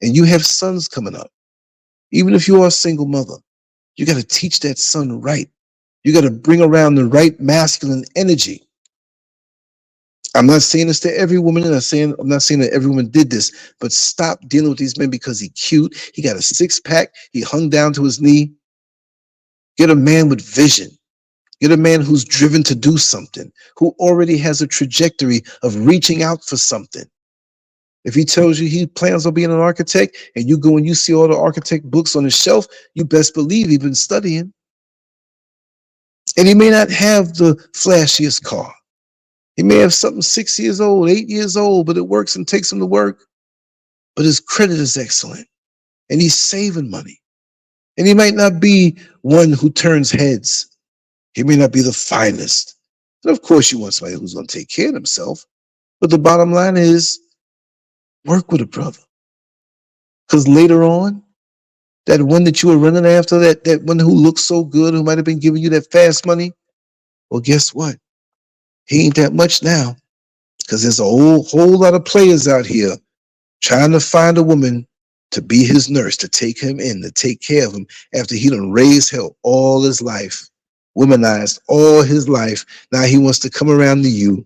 And you have sons coming up. Even if you are a single mother, you got to teach that son right. You got to bring around the right masculine energy. I'm not saying this to every woman, and I'm not saying that every woman did this, but stop dealing with these men because he's cute. He got a six-pack. He hung down to his knee. Get a man with vision. Get a man who's driven to do something, who already has a trajectory of reaching out for something. If he tells you he plans on being an architect and you go and you see all the architect books on the shelf, you best believe he's been studying. And he may not have the flashiest car. He may have something 6 years old, 8 years old, but it works and takes him to work. But his credit is excellent and he's saving money. And he might not be one who turns heads. He may not be the finest. And of course, you want somebody who's going to take care of himself. But the bottom line is, work with a brother. Because later on, that one that you were running after, that one who looked so good, who might have been giving you that fast money, well, guess what? He ain't that much now. Because there's a whole lot of players out here trying to find a woman to be his nurse, to take him in, to take care of him after he done raised hell all his life, womanized all his life. Now he wants to come around to you.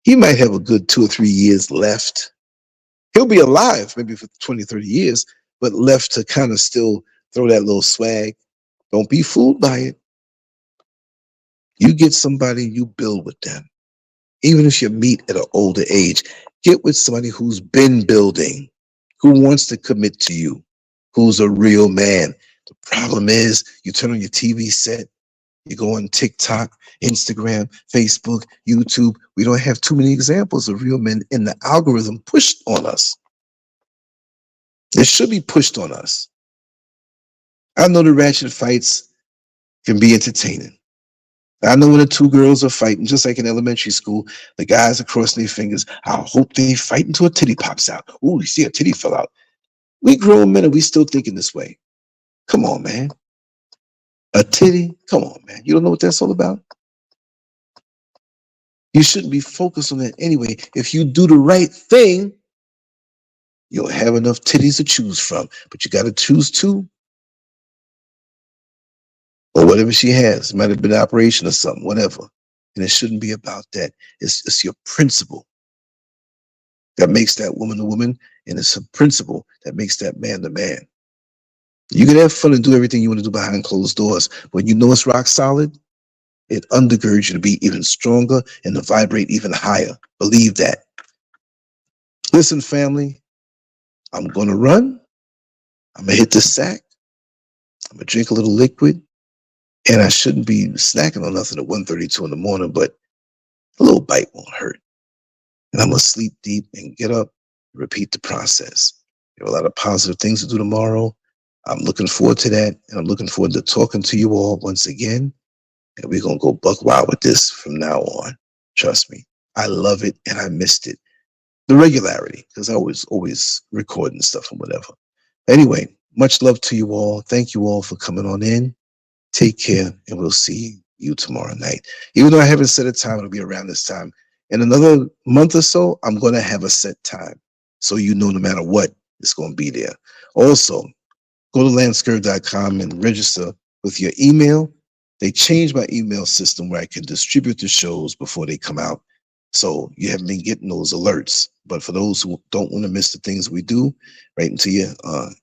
He might have a good 2 or 3 years left. He'll be alive maybe for 20, 30 years, but left to kind of still throw that little swag. Don't be fooled by it. You get somebody, you build with them. Even if you meet at an older age, get with somebody who's been building, who wants to commit to you, who's a real man. The problem is you turn on your TV set, you go on TikTok, Instagram, Facebook, YouTube. We don't have too many examples of real men in the algorithm pushed on us. It should be pushed on us. I know the ratchet fights can be entertaining. I know when the two girls are fighting, just like in elementary school, the guys are crossing their fingers. I hope they fight until a titty pops out. Ooh, you see a titty fell out. We grown men and we still thinking this way. Come on, man. A titty? Come on, man. You don't know what that's all about? You shouldn't be focused on that anyway. If you do the right thing, you'll have enough titties to choose from. But you got to choose two. Or whatever she has. It might have been an operation or something, whatever. And it shouldn't be about that. It's your principle that makes that woman a woman, and it's a principle that makes that man the man. You can have fun and do everything you want to do behind closed doors. When you know it's rock solid, it undergirds you to be even stronger and to vibrate even higher. Believe that. Listen, family, I'm going to run. I'm going to hit the sack. I'm going to drink a little liquid. And I shouldn't be snacking on nothing at 1:32 in the morning, but a little bite won't hurt. And I'm going to sleep deep and get up, repeat the process. There are a lot of positive things to do tomorrow. I'm looking forward to that. And I'm looking forward to talking to you all once again. And we're going to go buck wild with this from now on. Trust me. I love it and I missed it. The regularity, because I was always recording stuff and whatever. Anyway, much love to you all. Thank you all for coming on in. Take care, and we'll see you tomorrow night. Even though I haven't set a time, it'll be around this time. In another month or so, I'm going to have a set time. So you know no matter what, it's going to be there. Also, go to Lancescurv.com and register with your email. They changed my email system where I can distribute the shows before they come out. So you haven't been getting those alerts. But for those who don't want to miss the things we do, right into your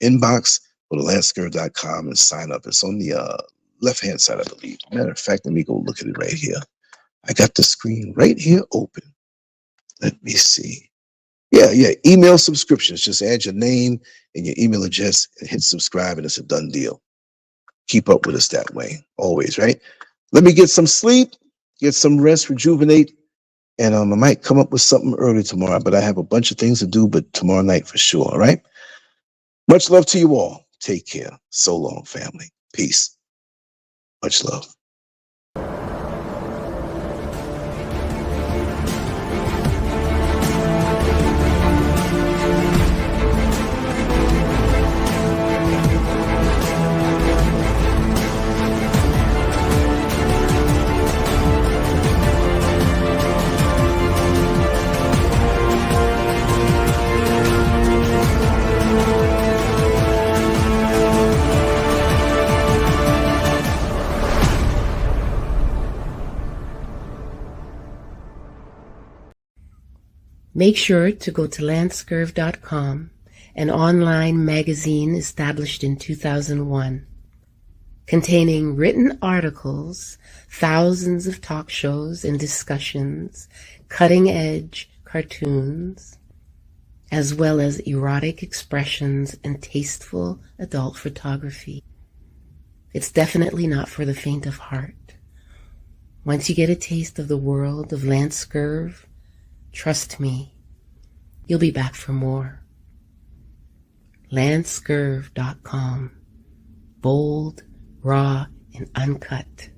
inbox, go to Lancescurv.com and sign up. It's on the left-hand side, I believe. Matter of fact, let me go look at it right here. I got the screen right here open. Let me see. Yeah. Email subscriptions. Just add your name and your email address and hit subscribe, and it's a done deal. Keep up with us that way, always, right? Let me get some sleep, get some rest, rejuvenate, and I might come up with something early tomorrow, but I have a bunch of things to do, but tomorrow night for sure, all right? Much love to you all. Take care. So long, family. Peace. Much love. Make sure to go to Lancescurv.com, an online magazine established in 2001, containing written articles, thousands of talk shows and discussions, cutting-edge cartoons, as well as erotic expressions and tasteful adult photography. It's definitely not for the faint of heart. Once you get a taste of the world of Lancescurv, trust me, you'll be back for more. Lancescurv.com. Bold, raw, and uncut.